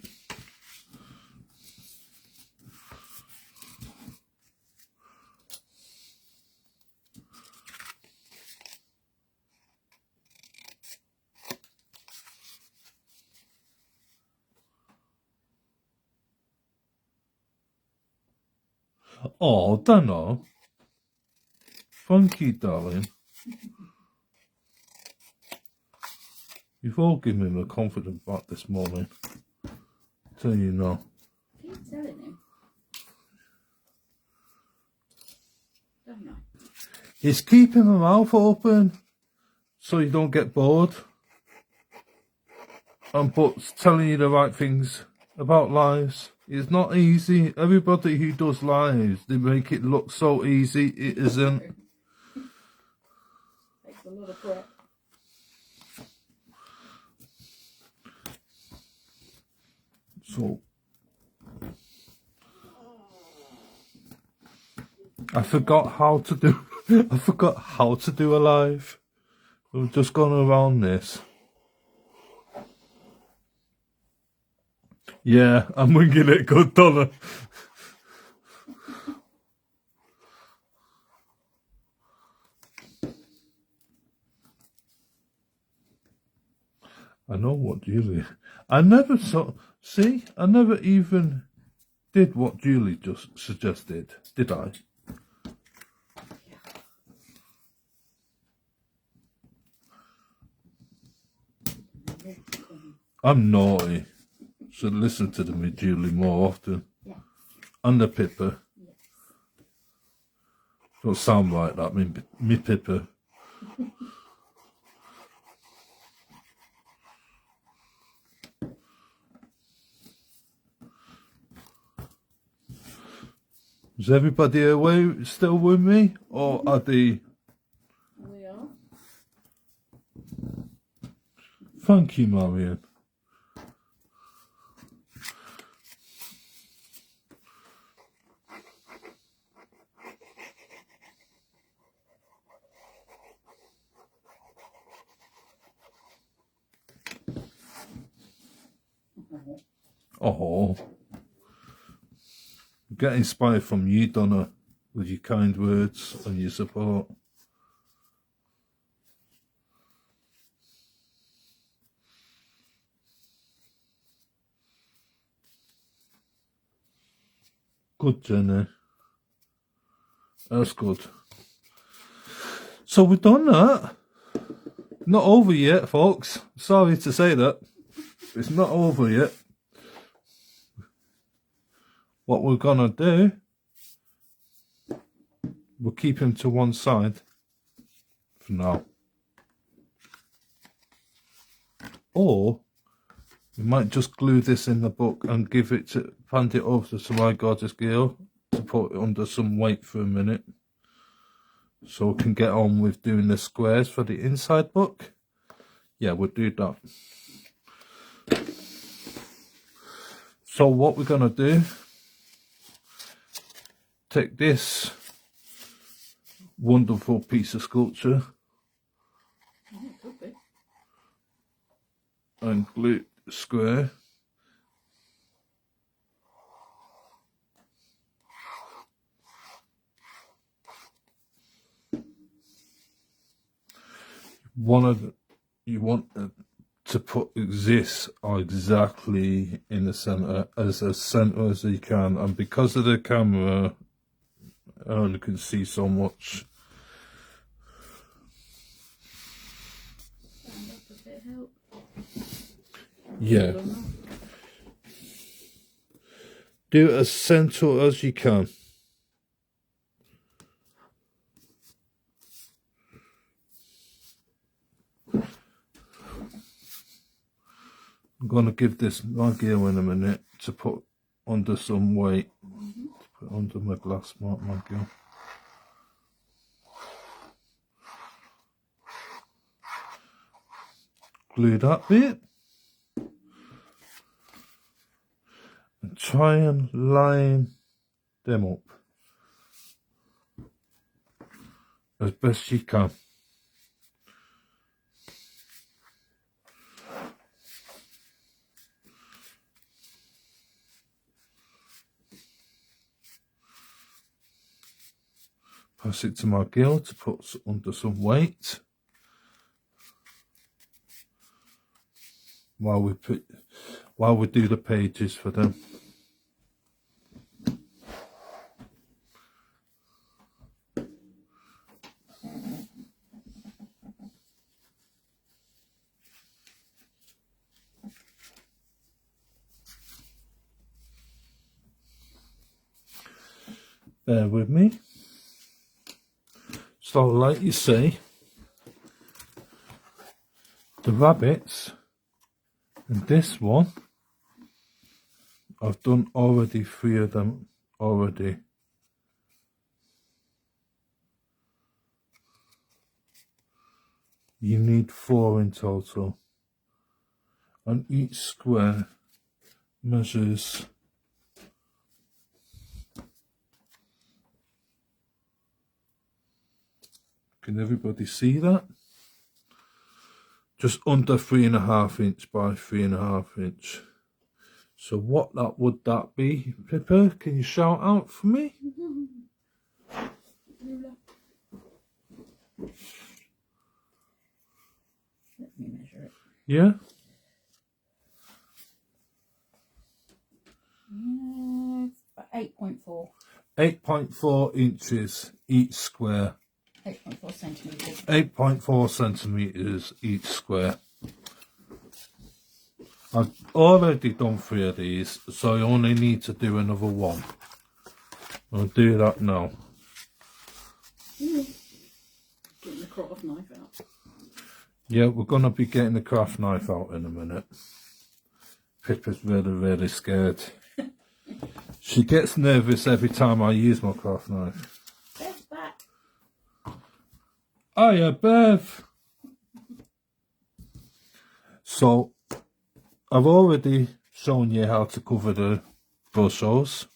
Oh, Dana. Thank you, darling. You've all given me a confident back this morning. Tell you now. Keep telling him. Don't know. It's keeping my mouth open so you don't get bored. But telling you the right things about lives. It's not easy. Everybody who does lives, they make it look so easy. It isn't. Takes a lot of prep. So I forgot how to do I forgot how to do a live. We've just gone around this. Yeah, I'm winging it good, Donna. I know what Julie. I never saw. See, I never even did what Julie just suggested, did I? I'm naughty. Should listen to me, Julie, more often. Yes. And the Pippa. Yes. Don't sound like that, me Pippa. Is everybody away still with me? Or are they... We are. Thank you, Marion. Oh, get inspired from you, Donna, with your kind words and your support. Good, Jenny. That's good. So we've done that. Not over yet, folks. Sorry to say that. It's not over yet. What we're gonna do, we'll keep him to one side for now. Or we might just glue this in the book and hand it over to my gorgeous girl to put it under some weight for a minute. So we can get on with doing the squares for the inside book. Yeah, we'll do that. So what we're gonna do, take this wonderful piece of sculpture and glue it square. You want to put this exactly in the center as you can, and because of the camera I only can see so much. Yeah, do it as central as you can. I'm going to give this my gear in a minute to put under some weight. Put it under my glass mark, my gear. Glue that bit. And try and line them up as best you can. Pass it to my girl to put under some weight while we do the pages for them. Bear with me. So, like you say, the rabbits and this one, I've done already 3 of them already. You need 4 in total. On each square, measures can everybody see that? Just under 3.5 inch by 3.5 inch. So what that would that be, Pippa? Can you shout out for me? Let me measure it. Yeah? 8.4. 8.4 inches each square. 8.4 centimetres. 8.4 centimetres each square. I've already done 3 of these, so I only need to do another one. I'll do that now. Getting the craft knife out. Yeah, we're going to be getting the craft knife out in a minute. Pippa's really, really scared. She gets nervous every time I use my craft knife. Bev's back. Hiya, Bev! So, I've already shown you how to cover the Brushos.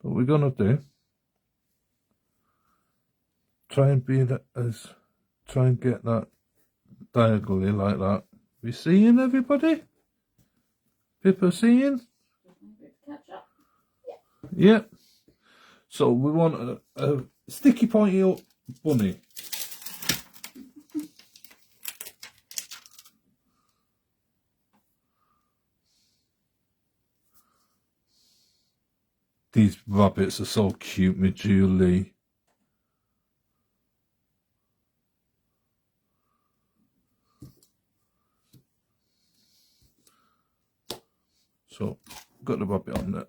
What we're going to do, try and get that diagonally like that. We seeing everybody? Pippa seeing? Catch up. Yeah. So we want a sticky pointy up bunny. These rabbits are so cute, me Julie. So, got the rabbit on there.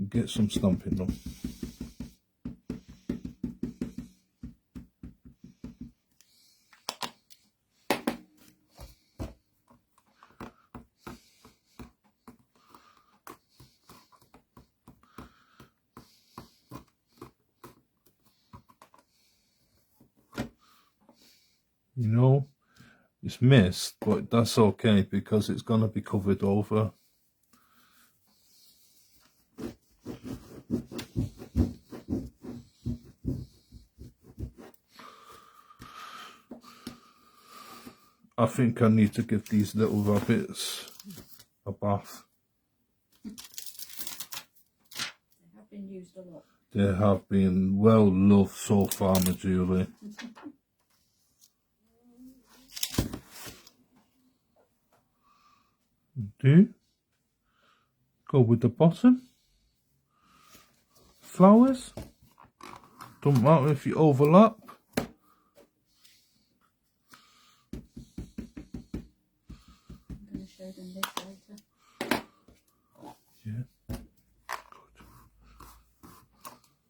Get some stamping done. You know, it's missed, but that's okay because it's going to be covered over. I think I need to give these little rabbits a bath. They have been used a lot. They have been well loved so far, my Julie. Do go with the bottom. Flowers. Don't matter if you overlap. I'm going to show them this later. Yeah.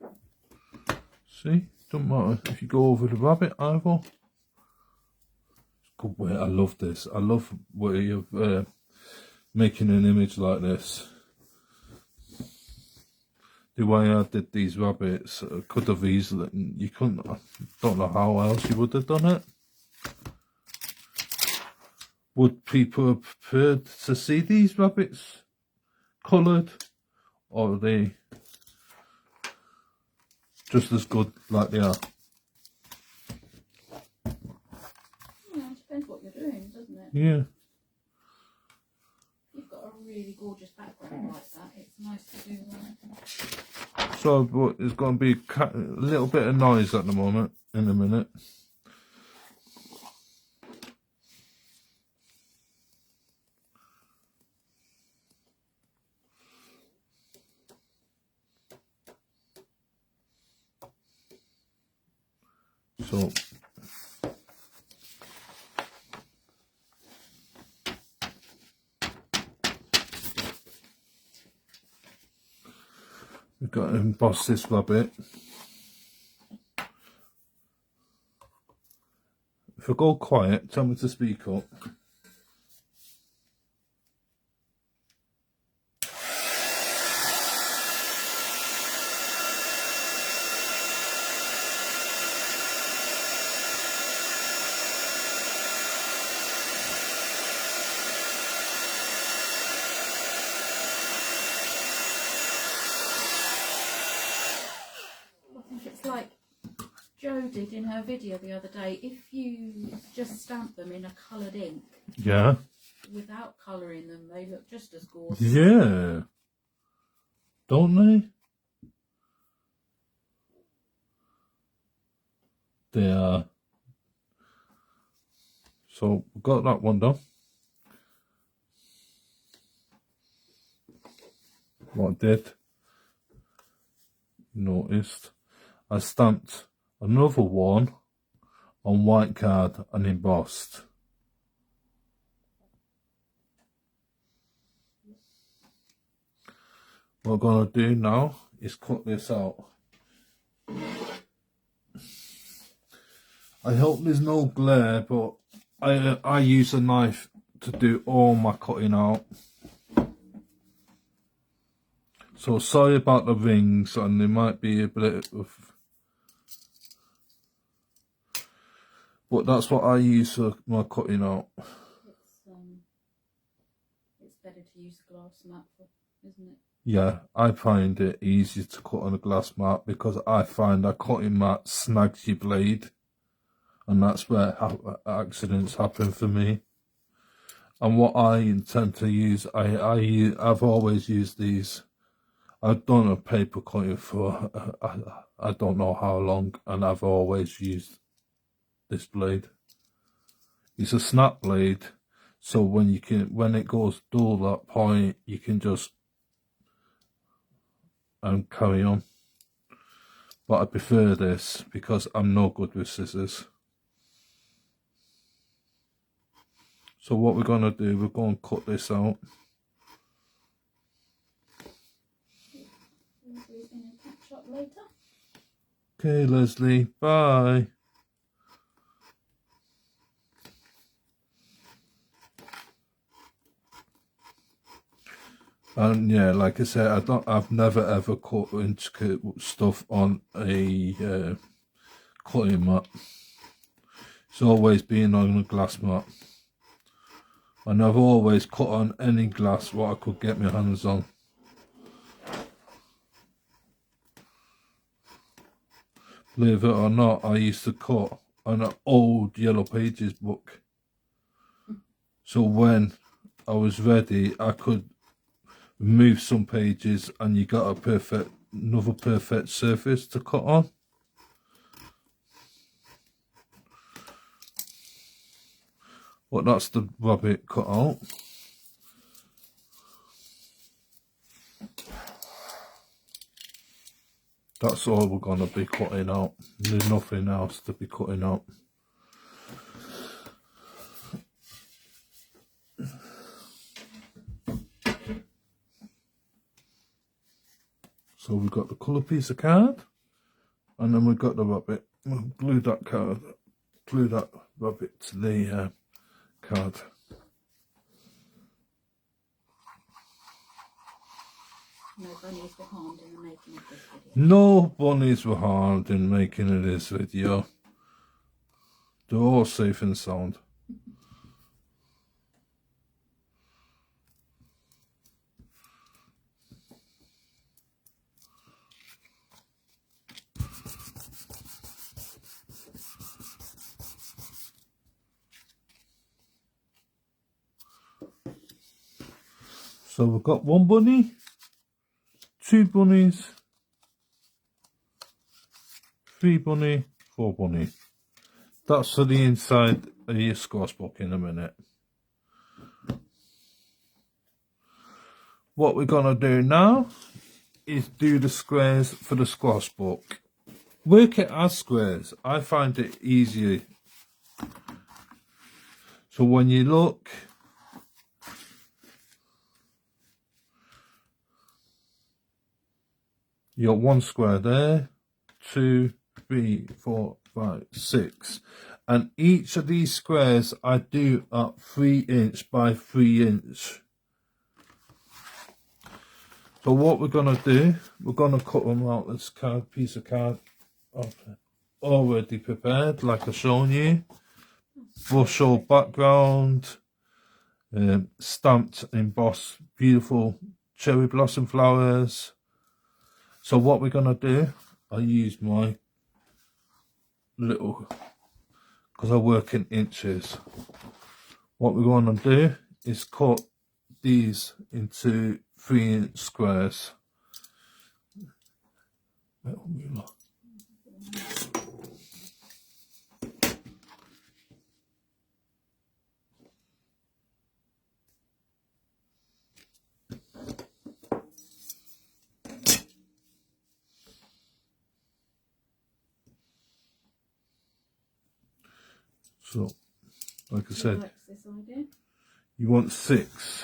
Good. See? Don't matter if you go over the rabbit either. It's good way. I love this. I love way of making an image like this. The way I did these rabbits, I could have easily, you couldn't, I don't know how else you would have done it. Would people have preferred to see these rabbits coloured, or are they just as good like they are? Yeah, it depends what you're doing, doesn't it? Yeah. You've got a really gorgeous background like that. It's nice to do So but there's going to be a little bit of noise at the moment, in a minute. So we've got to emboss this rabbit. If I go quiet, tell me to speak up. commented in her video the other day, if you just stamp them in a coloured ink, Yeah. without colouring them, they look just as gorgeous. Yeah. Don't they? They are. So we've got that one done. What I did, noticed, I stamped another one on white card and embossed. What I'm going to do now is cut this out. I hope there's no glare, but I use a knife to do all my cutting out. So sorry about the rings, and there might be a bit of, but that's what I use for my cutting out. It's better to use a glass mat, isn't it? Yeah, I find it easier to cut on a glass mat because I find a cutting mat snags your blade, and that's where accidents happen for me. And what I intend to use, I've always used these. I've done a paper cutting for I don't know how long, and I've always used this blade. It's a snap blade, so when it goes dull that point, you can just carry on. But I prefer this because I'm no good with scissors. So what we're going to do, we're going to cut this out. Catch up later. Okay, Leslie, bye. And yeah, like I said, I've never ever cut intricate stuff on a cutting mat. It's always been on a glass mat. And I've always cut on any glass what I could get my hands on. Believe it or not, I used to cut on an old Yellow Pages book. So when I was ready, I could remove some pages and you got another perfect surface to cut on. But that's the rabbit cut out. That's all we're going to be cutting out. There's nothing else to be cutting out. So we've got the colour piece of card, and then we've got the rabbit. We'll glue that rabbit to the card. No bunnies were harmed in the making of this video. No bunnies were harmed in making of this video. They're all safe and sound. So we've got one bunny, two bunnies, three bunny, four bunny. That's for the inside of your squash book in a minute. What we're going to do now is do the squares for the squash book. Work it as squares. I find it easier. So when you look, you got one square there, 2, 3, 4, 5, 6. And each of these squares I do at 3 inch by 3 inch. So what we're going to do, we're going to cut them out this piece of card already prepared, like I've shown you. Brusho background, stamped, embossed, beautiful cherry blossom flowers. So what we're going to do, I use my little, because I work in inches. What we're going to do is cut these into 3-inch squares. So, like I said, you want 6.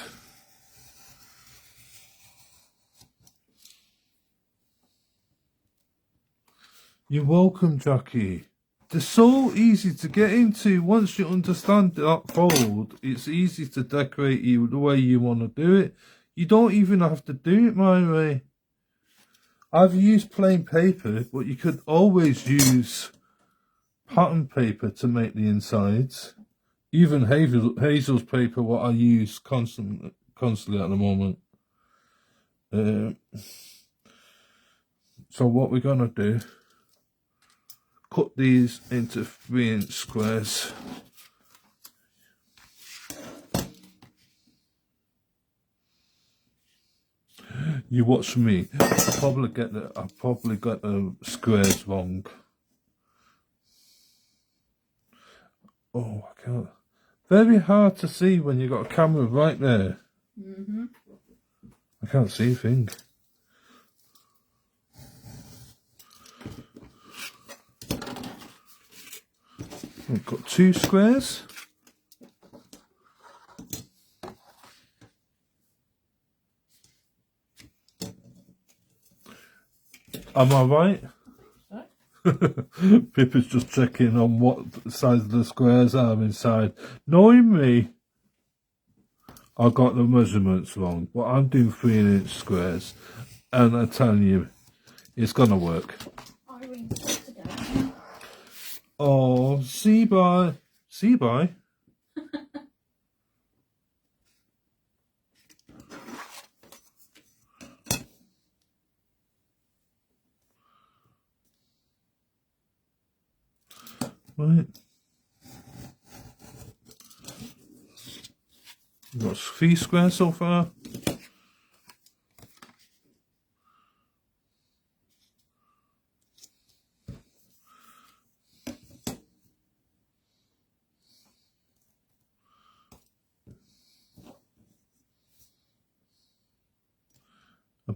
You're welcome, Jackie. They're so easy to get into. Once you understand that fold, it's easy to decorate you the way you want to do it. You don't even have to do it my way. I've used plain paper, but you could always use pattern paper to make the insides. Even Hazel's paper, what I use constantly at the moment. So what we're going to do, cut these into 3-inch squares. You watch me. I'll probably get the squares wrong. Oh, I can't. Very hard to see when you got a camera right there. I can't see a thing. We've got 2 squares. Am I right? Pippa's just checking on what size of the squares are inside. Knowing me, I got the measurements wrong, but I'm doing 3-inch squares, and I'm telling you, it's gonna work. Oh, see bye. Right. We've got 3 squares so far. I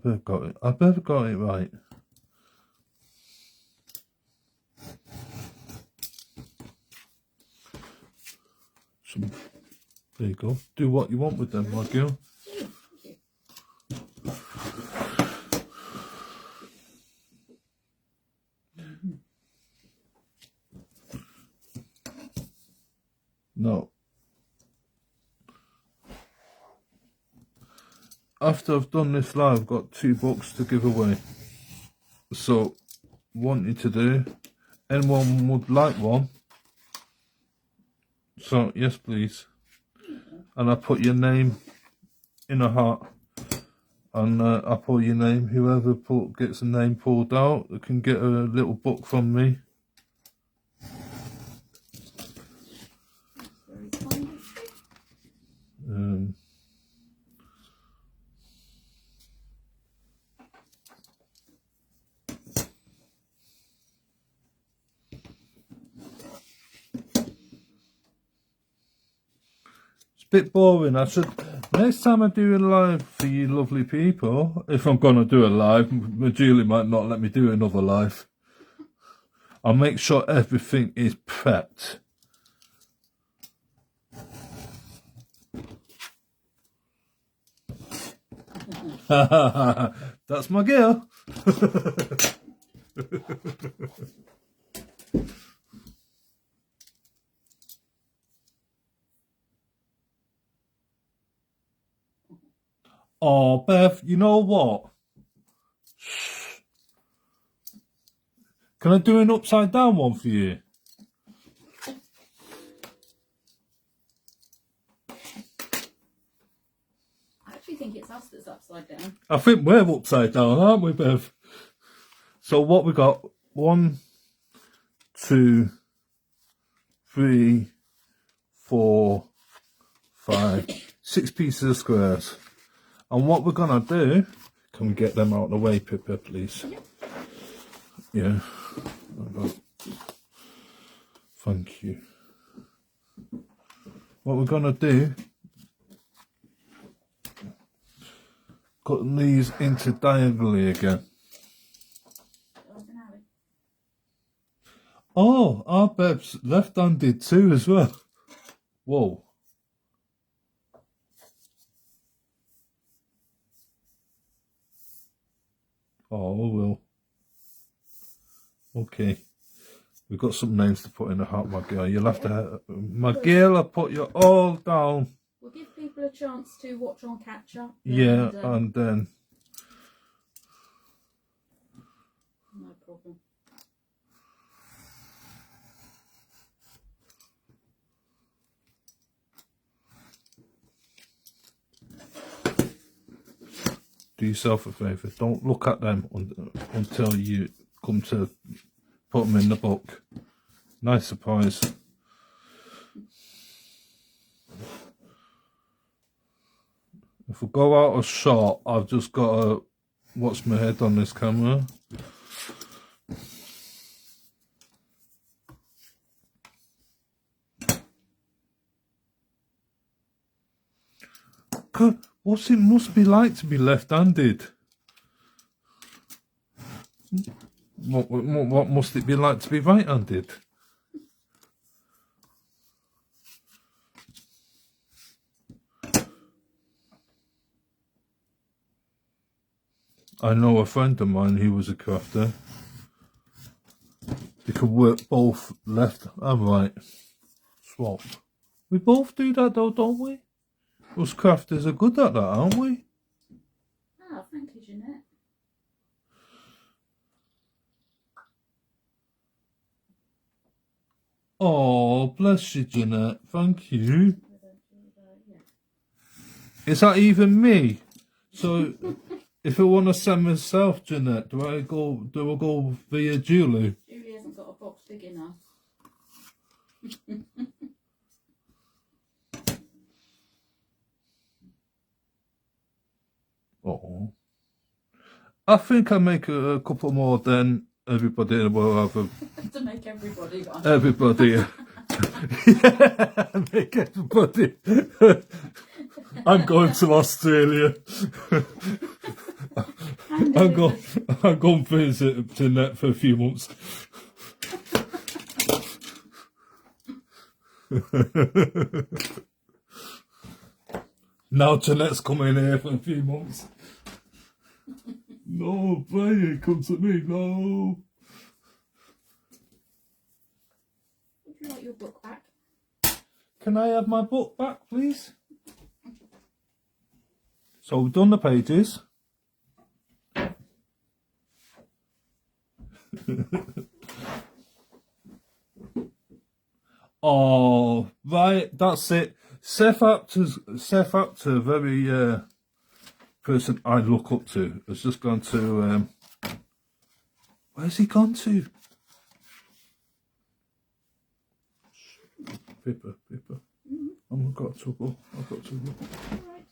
better got it right. So, there you go. Do what you want with them, my girl. No. After I've done this live, I've got 2 books to give away. So, want you to do, anyone would like one? So, yes please. And I put your name in a hat. And I pull your name. Whoever gets a name pulled out can get a little book from me. Bit boring. I should, next time I do a live for you lovely people, if I'm gonna do a live, Julie might not let me do another live. I'll make sure everything is prepped. That's my girl. Oh, Beth, you know what? Shh. Can I do an upside down one for you? I actually think it's us that's upside down. I think we're upside down, aren't we, Bev? So what we got? 1, 2, 3, 4, 5, 6 pieces of squares. And what we're gonna do, can we get them out of the way, Pippa, please? Yeah. Thank you. What we're gonna do, cut these into diagonally again. Oh, our Beb's left-handed too as well. Whoa. Oh, well. Okay. We've got some names to put in the hat, my girl. You'll have to... My girl, I'll put you all down. We'll give people a chance to watch on catch up. Yeah, and then... No problem. Do yourself a favour. Don't look at them until you come to put them in the book. Nice surprise. If we go out of shot, I've just got to watch my head on this camera. God, what's it must be like to be left-handed? What must it be like to be right-handed? I know a friend of mine who was a crafter. They could work both left and right. Swap. We both do that though, don't we? Us crafters are good at that, aren't we? Oh, thank you, Jeanette. Oh, bless you, Jeanette. Thank you. Is that even me? So, if I want to send myself, Jeanette, do I go via Julie? Julie hasn't got a box big enough. Oh. I think I'll make a couple more, then everybody will have a... To make everybody one. Everybody. Yeah, make everybody. I'm going to Australia. I'm going to visit Jeanette for a few months. Now Jeanette's coming here for a few months. No, Brian, come to me, no. Would you like your book back? Can I have my book back, please? So we've done the pages. Oh, right, that's it. Seth Apter, very person I look up to, has just gone to. Where's he gone to? Pippa. I've got trouble. Alright.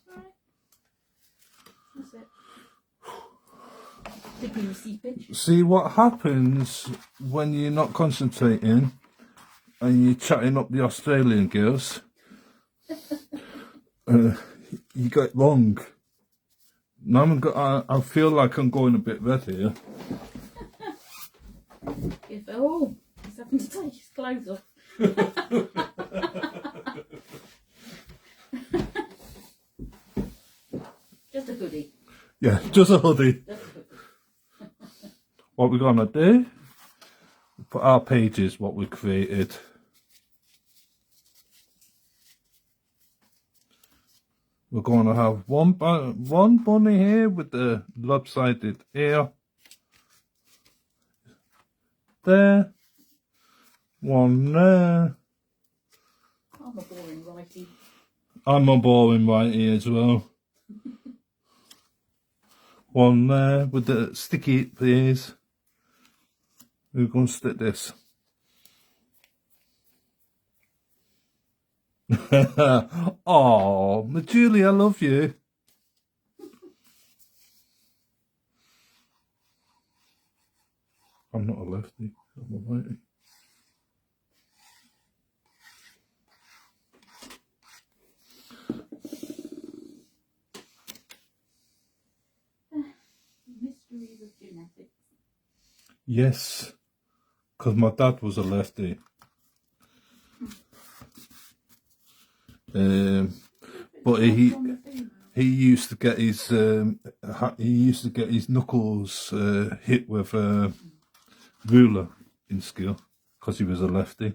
That's it. Big new seepage. See what happens when you're not concentrating and you're chatting up the Australian girls. You got it wrong. Now I feel like I'm going a bit red here. He's having to take his clothes off. Just a hoodie. Yeah, just a hoodie. What we're gonna do? Put our pages, what we created. We're going to have one bunny here with the lopsided ear. There. One there. I'm a boring righty. I'm a boring righty as well. One there with the sticky ears. We're going to stick this. Oh, Julie, I love you. I'm not a lefty. I'm a righty. Mysteries of genetics. Yes, because my dad was a lefty. But he used to get his knuckles hit with a ruler in school because he was a lefty.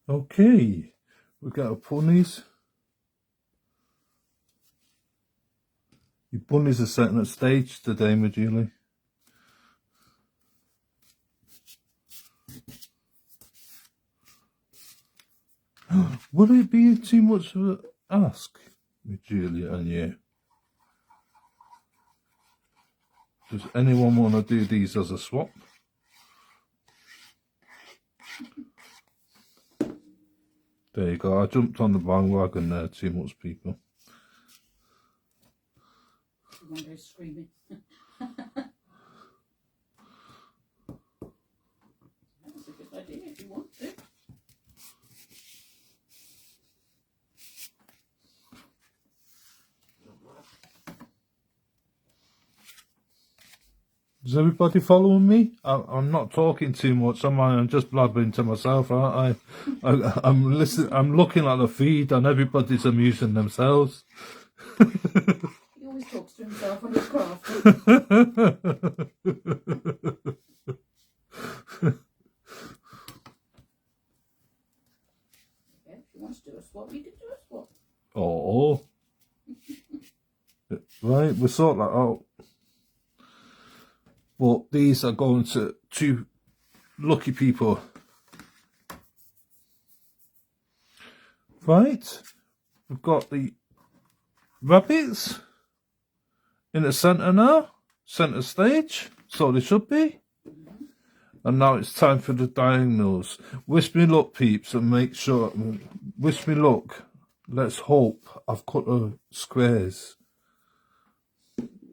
Okay, we got our ponies. Your bunnies are setting at stage today, Julie. Would it be too much to ask, Julia and you? Does anyone want to do these as a swap? There you go. I jumped on the bandwagon there. Too much people. One goes screaming. That's a good idea if you want to. Is everybody following me? I'm not talking too much, am I? I'm just blabbering to myself, aren't I? I'm listening. I'm looking at the feed, and everybody's amusing themselves. He always talks to himself when he's crafting. Yeah, if he wants to do a swap, you can do a swap. Oh, right. We sort that out. But these are going to two lucky people. Right. We've got the rabbits in the centre now. Centre stage. So they should be. And now it's time for the diagonals. Wish me luck, peeps, and make sure. Wish me luck. Let's hope I've cut the squares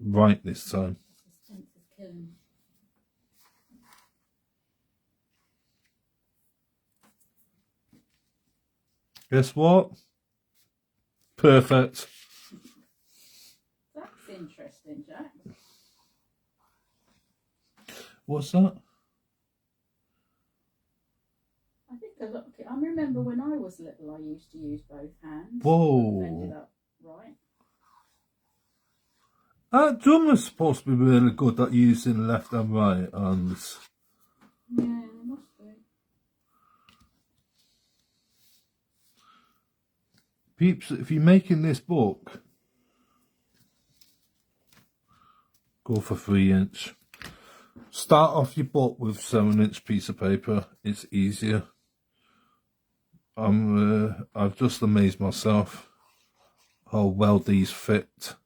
right this time. Guess what? Perfect. That's interesting, Jack. What's that? I think I remember when I was little, I used to use both hands. Whoa. Ended up right. That drum is supposed to be really good at using left and right hands. Yeah, it must be. Peeps, if you're making this book, go for 3-inch. Start off your book with 7-inch piece of paper. It's easier. I've just amazed myself how well these fit.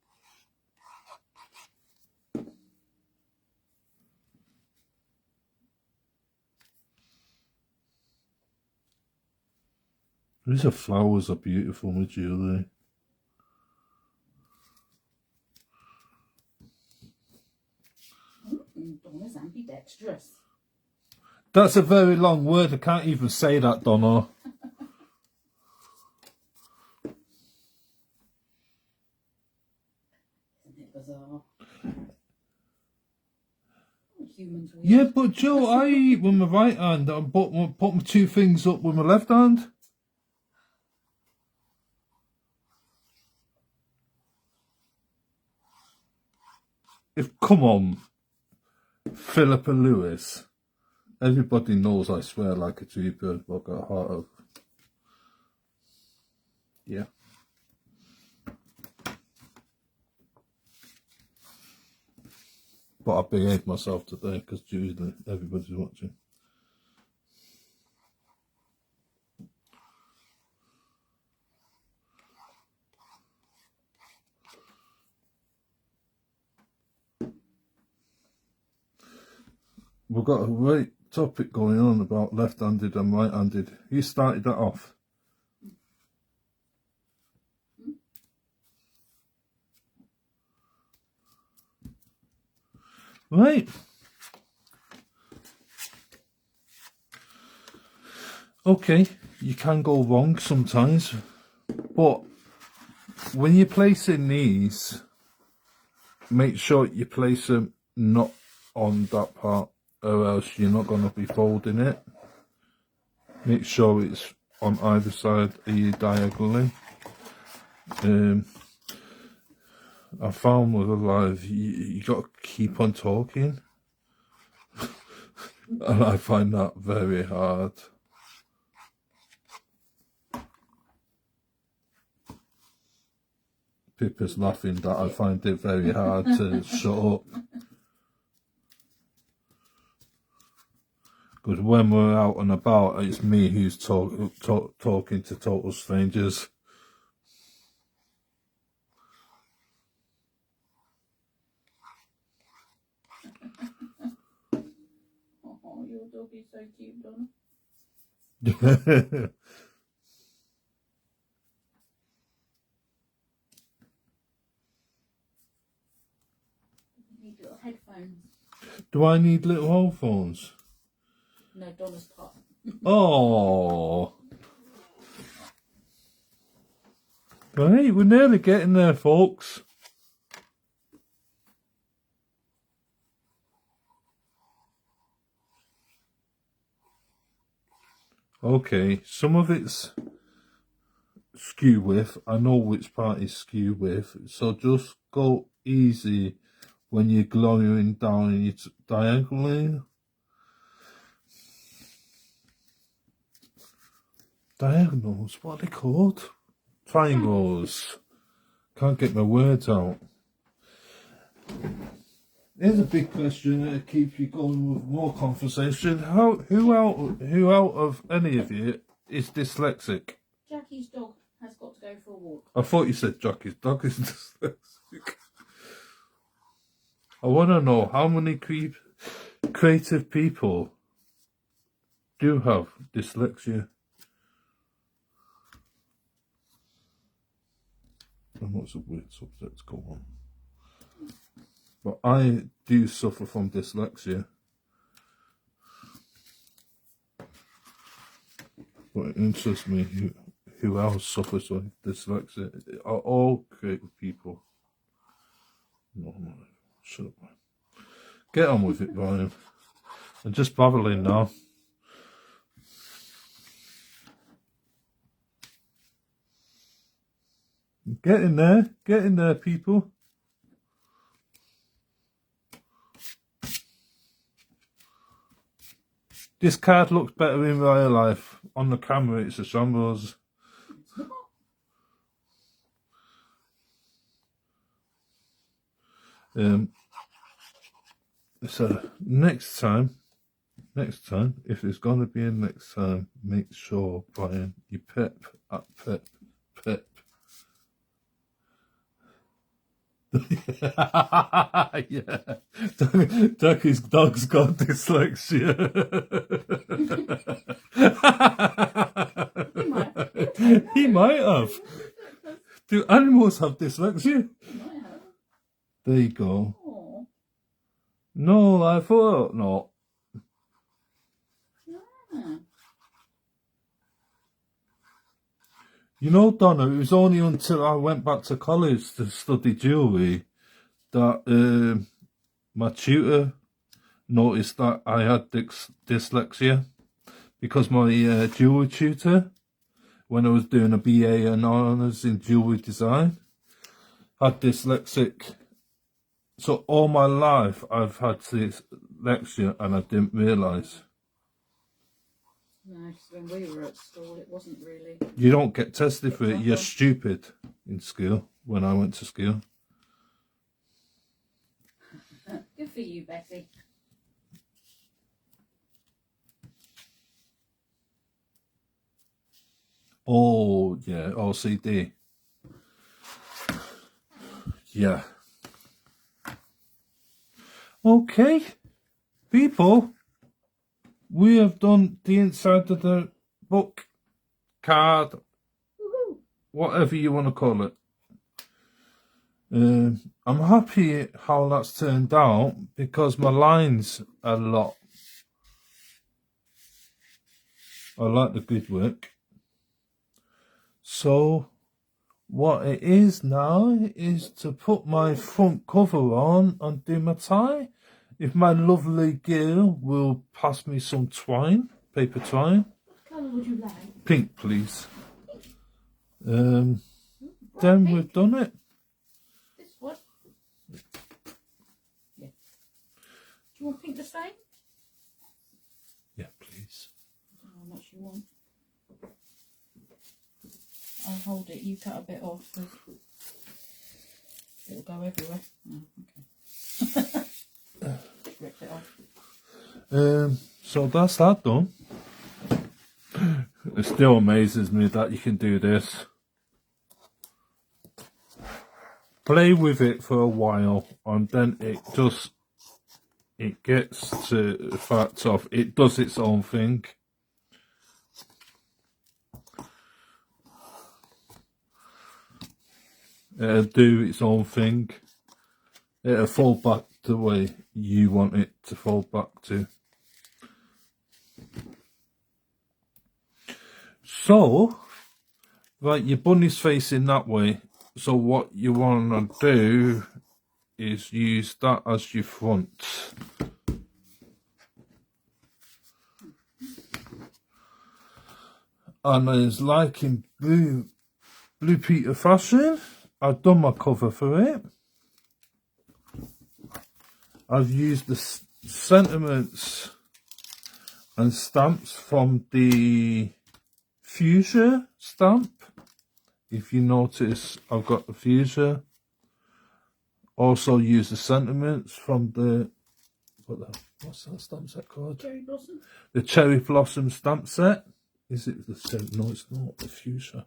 These flowers are beautiful, Julie. Donna's ambidextrous. That's a very long word. I can't even say that, Donna. Isn't it bizarre? Humans weird. Yeah, but Joe, I eat with my right hand and put my two fingers up with my left hand. Come on, Philippa Lewis. Everybody knows I swear like a tree bird, but I've got a heart of. Yeah. But I behaved myself today because usually everybody's watching. we've got a great topic going on about left-handed and right-handed. You started that off. Right. Okay, you can go wrong sometimes, but when you're placing these, make sure you place them not on that part, or else you're not going to be folding it. Make sure it's on either side of you diagonally. I found with a live, you got to keep on talking, and I find that very hard. Pippa's laughing that I find it very hard to shut up. Because when we're out and about, it's me who's talking to total strangers. Oh, your dog is so cute, Donna. You need little headphones. Do I need little headphones? No, Donna's part. Oh. Right, we're nearly getting there, folks. Okay, some of it's skew with. I know which part is skew with, so just go easy when you're glowing down it diagonally. Diagonals, what are they called? Triangles. Can't get my words out. Here's a big question that keeps you going with more conversation. Who out of any of you is dyslexic? Jackie's dog has got to go for a walk. I thought you said Jackie's dog is dyslexic. I want to know how many creative people do have dyslexia. And what's a weird subject to go on? But I do suffer from dyslexia. But it interests me who else suffers with dyslexia. Are all creative people? No, shut up. Get on with it, Brian. I'm just babbling now. Get in there, people. This card looks better in real life. On the camera, it's a shambles. So next time, if there's going to be a next time, make sure, Brian, you pep. Yeah, Ducky's dog's got dyslexia. He might have. Do animals have dyslexia? He might have. There you go. Oh. No, I thought not. Yeah. You know, Donna, it was only until I went back to college to study jewellery that my tutor noticed that I had dyslexia, because my jewellery tutor, when I was doing a BA and honours in jewellery design, had dyslexic. So all my life I've had dyslexia and I didn't realise. No, because when we were at school, it wasn't really. You don't get tested for it. You're stupid in school. When I went to school. Good for you, Betty. Oh yeah, OCD. Yeah. Okay, people. we have done the inside of the book, card, whatever you want to call it. I'm happy how that's turned out because my lines are a lot. I like the good work. So what it is now is to put my front cover on and do my tie. If my lovely girl will pass me some twine, paper twine. What colour would you like? Pink, please. Then we've done it. This one? Yeah. Do you want pink the same? Yeah, please. I don't know how much you want. I'll hold it, you cut a bit off because it'll go everywhere. Oh, okay. Just ripped it off. So that's that done. It still amazes me that you can do this. Play with it for a while and then it gets to the fact of it does its own thing. It'll do its own thing. It'll fall back the way you want it to fall back to. So, right, your bunny's facing that way. So what you want to do is use that as your front. And it's like in Blue Peter fashion, I've done my cover for it. I've used the sentiments and stamps from the fuchsia stamp. If you notice, I've got the fuchsia. Also use the sentiments from the, what's that stamp set called? Cherry blossom? The cherry blossom stamp set. Is it the, no it's not, the fuchsia.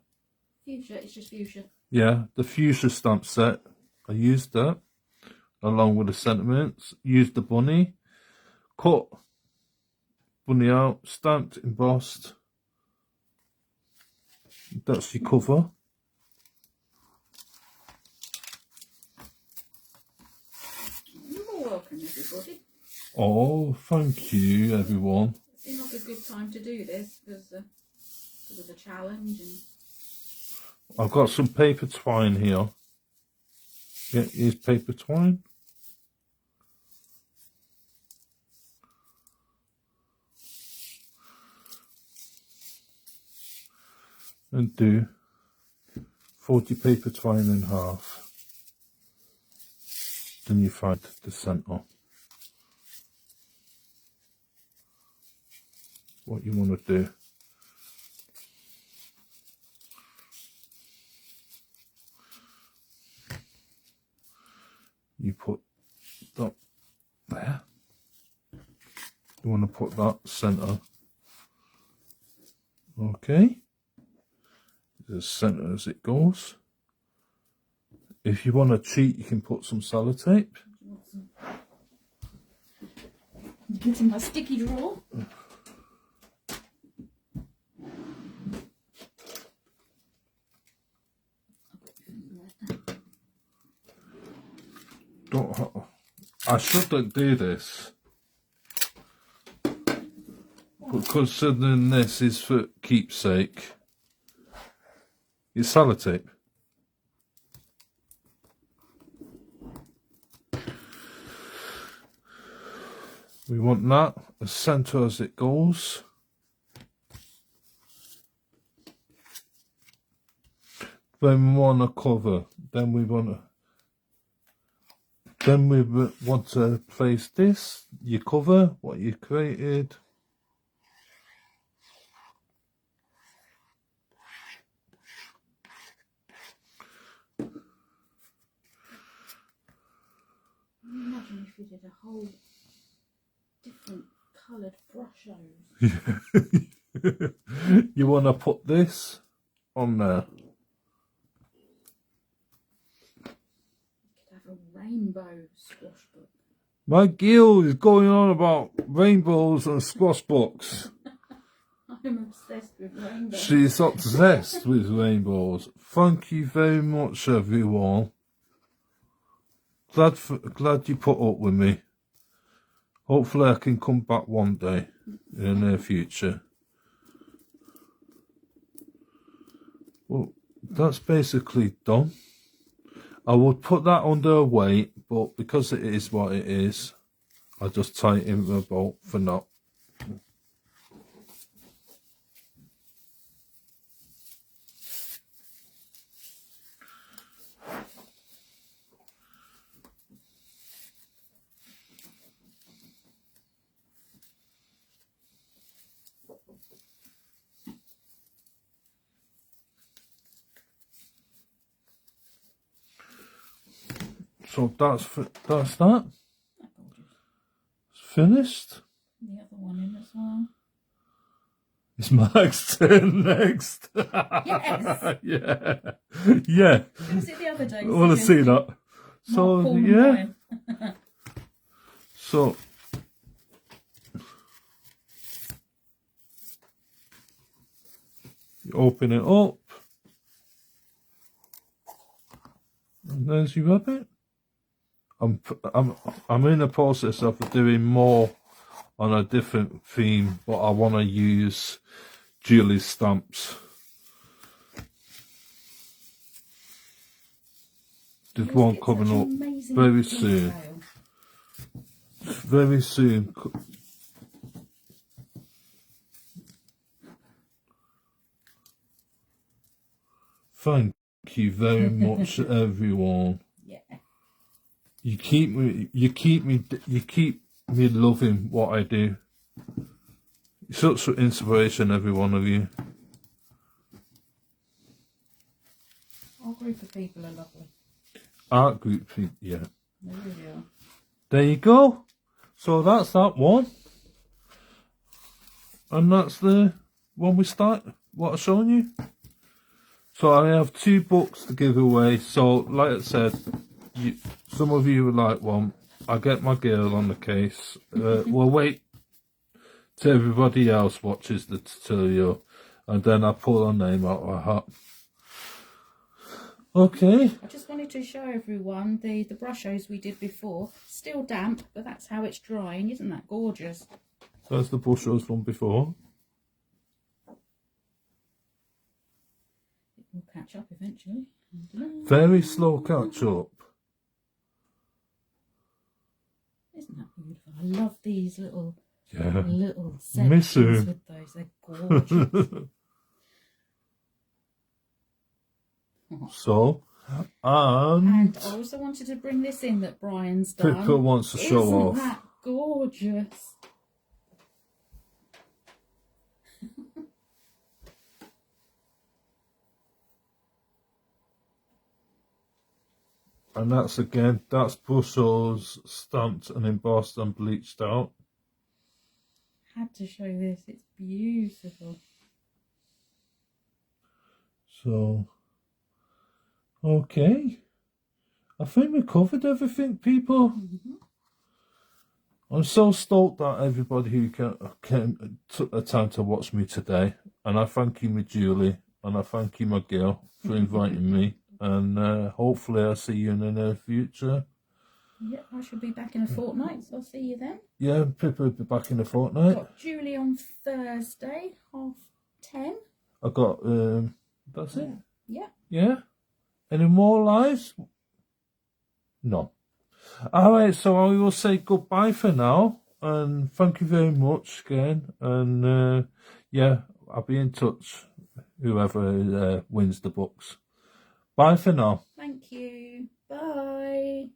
Fuchsia, it's just fuchsia. Yeah, the fuchsia stamp set. I used that along with the sentiments. Used the bunny. Cut bunny out, stamped, embossed. That's your cover. You're welcome, everybody. Oh, thank you, everyone. It seemed like a good time to do this because of the challenge. And I've got some paper twine here. Yeah, here's paper twine. And do 40 paper twine in half. Then you find the centre. What you want to do. You put that there. You want to put that centre. Okay. As centre as it goes. If you want to cheat, you can put some sellotape. get in my sticky drawer. I shouldn't do this, but considering this is for keepsake, it's sellotape. We want that as centre as it goes. Then we want to cover. Then we want to place this, your cover, what you created. Imagine if you did a whole different coloured Brushos. You want to put this on there. You could have a rainbow squash book. My girl is going on about rainbows and squash books. I'm obsessed with rainbows. She's obsessed with rainbows. Thank you very much, everyone. Glad you put up with me. Hopefully I can come back one day in the near future. Well, that's basically done. I would put that under a weight, but because it is what it is, I just tie it in with a bolt for now. So that's that. It's finished. The other one in as well. It's Mark's turn next. Yes. Yeah. Yeah. Was it the other day? I want to see that. So, yeah. So, you open it up. And there's your rabbit. I'm in the process of doing more on a different theme, but I want to use Julie's stamps. There's one coming up very soon. Very soon. Thank you very much, everyone. Yeah. You keep me loving what I do. You're such an inspiration, every one of you. Our group of people are lovely. Art group, yeah. They really are. There you go. So that's that one. And that's the one we start, what I've shown you. So I have 2 books to give away. So like I said, some of you would like one. I'll get my girl on the case. We'll wait till everybody else watches the tutorial, and then I'll pull her name out of a hat. Okay. I just wanted to show everyone the Brushos we did before. Still damp, but that's how it's drying. Isn't that gorgeous? That's the Brushos from before. It will catch up eventually. Very slow catch up. Isn't that beautiful? I love these little Miss sections with those. They're gorgeous. So, and I also wanted to bring this in that Brian's done. Pippa wants to show off. Isn't that gorgeous? And that's Brusho's stamped and embossed and bleached out. Had to show this. It's beautiful. So, okay. I think we covered everything, people. I'm so stoked that everybody who took the time to watch me today. And I thank you, my Julie, and I thank you, my girl, for inviting me. And hopefully I'll see you in the near future. Yep, I shall be back in a fortnight, so I'll see you then. Yeah, Pippa will be back in a fortnight. Got Julie on Thursday, 10:30. I got, that's it? Yeah. Yeah? Any more lives? No. Alright, so I will say goodbye for now. And thank you very much again. And yeah, I'll be in touch, whoever wins the books. Bye for now. Thank you. Bye.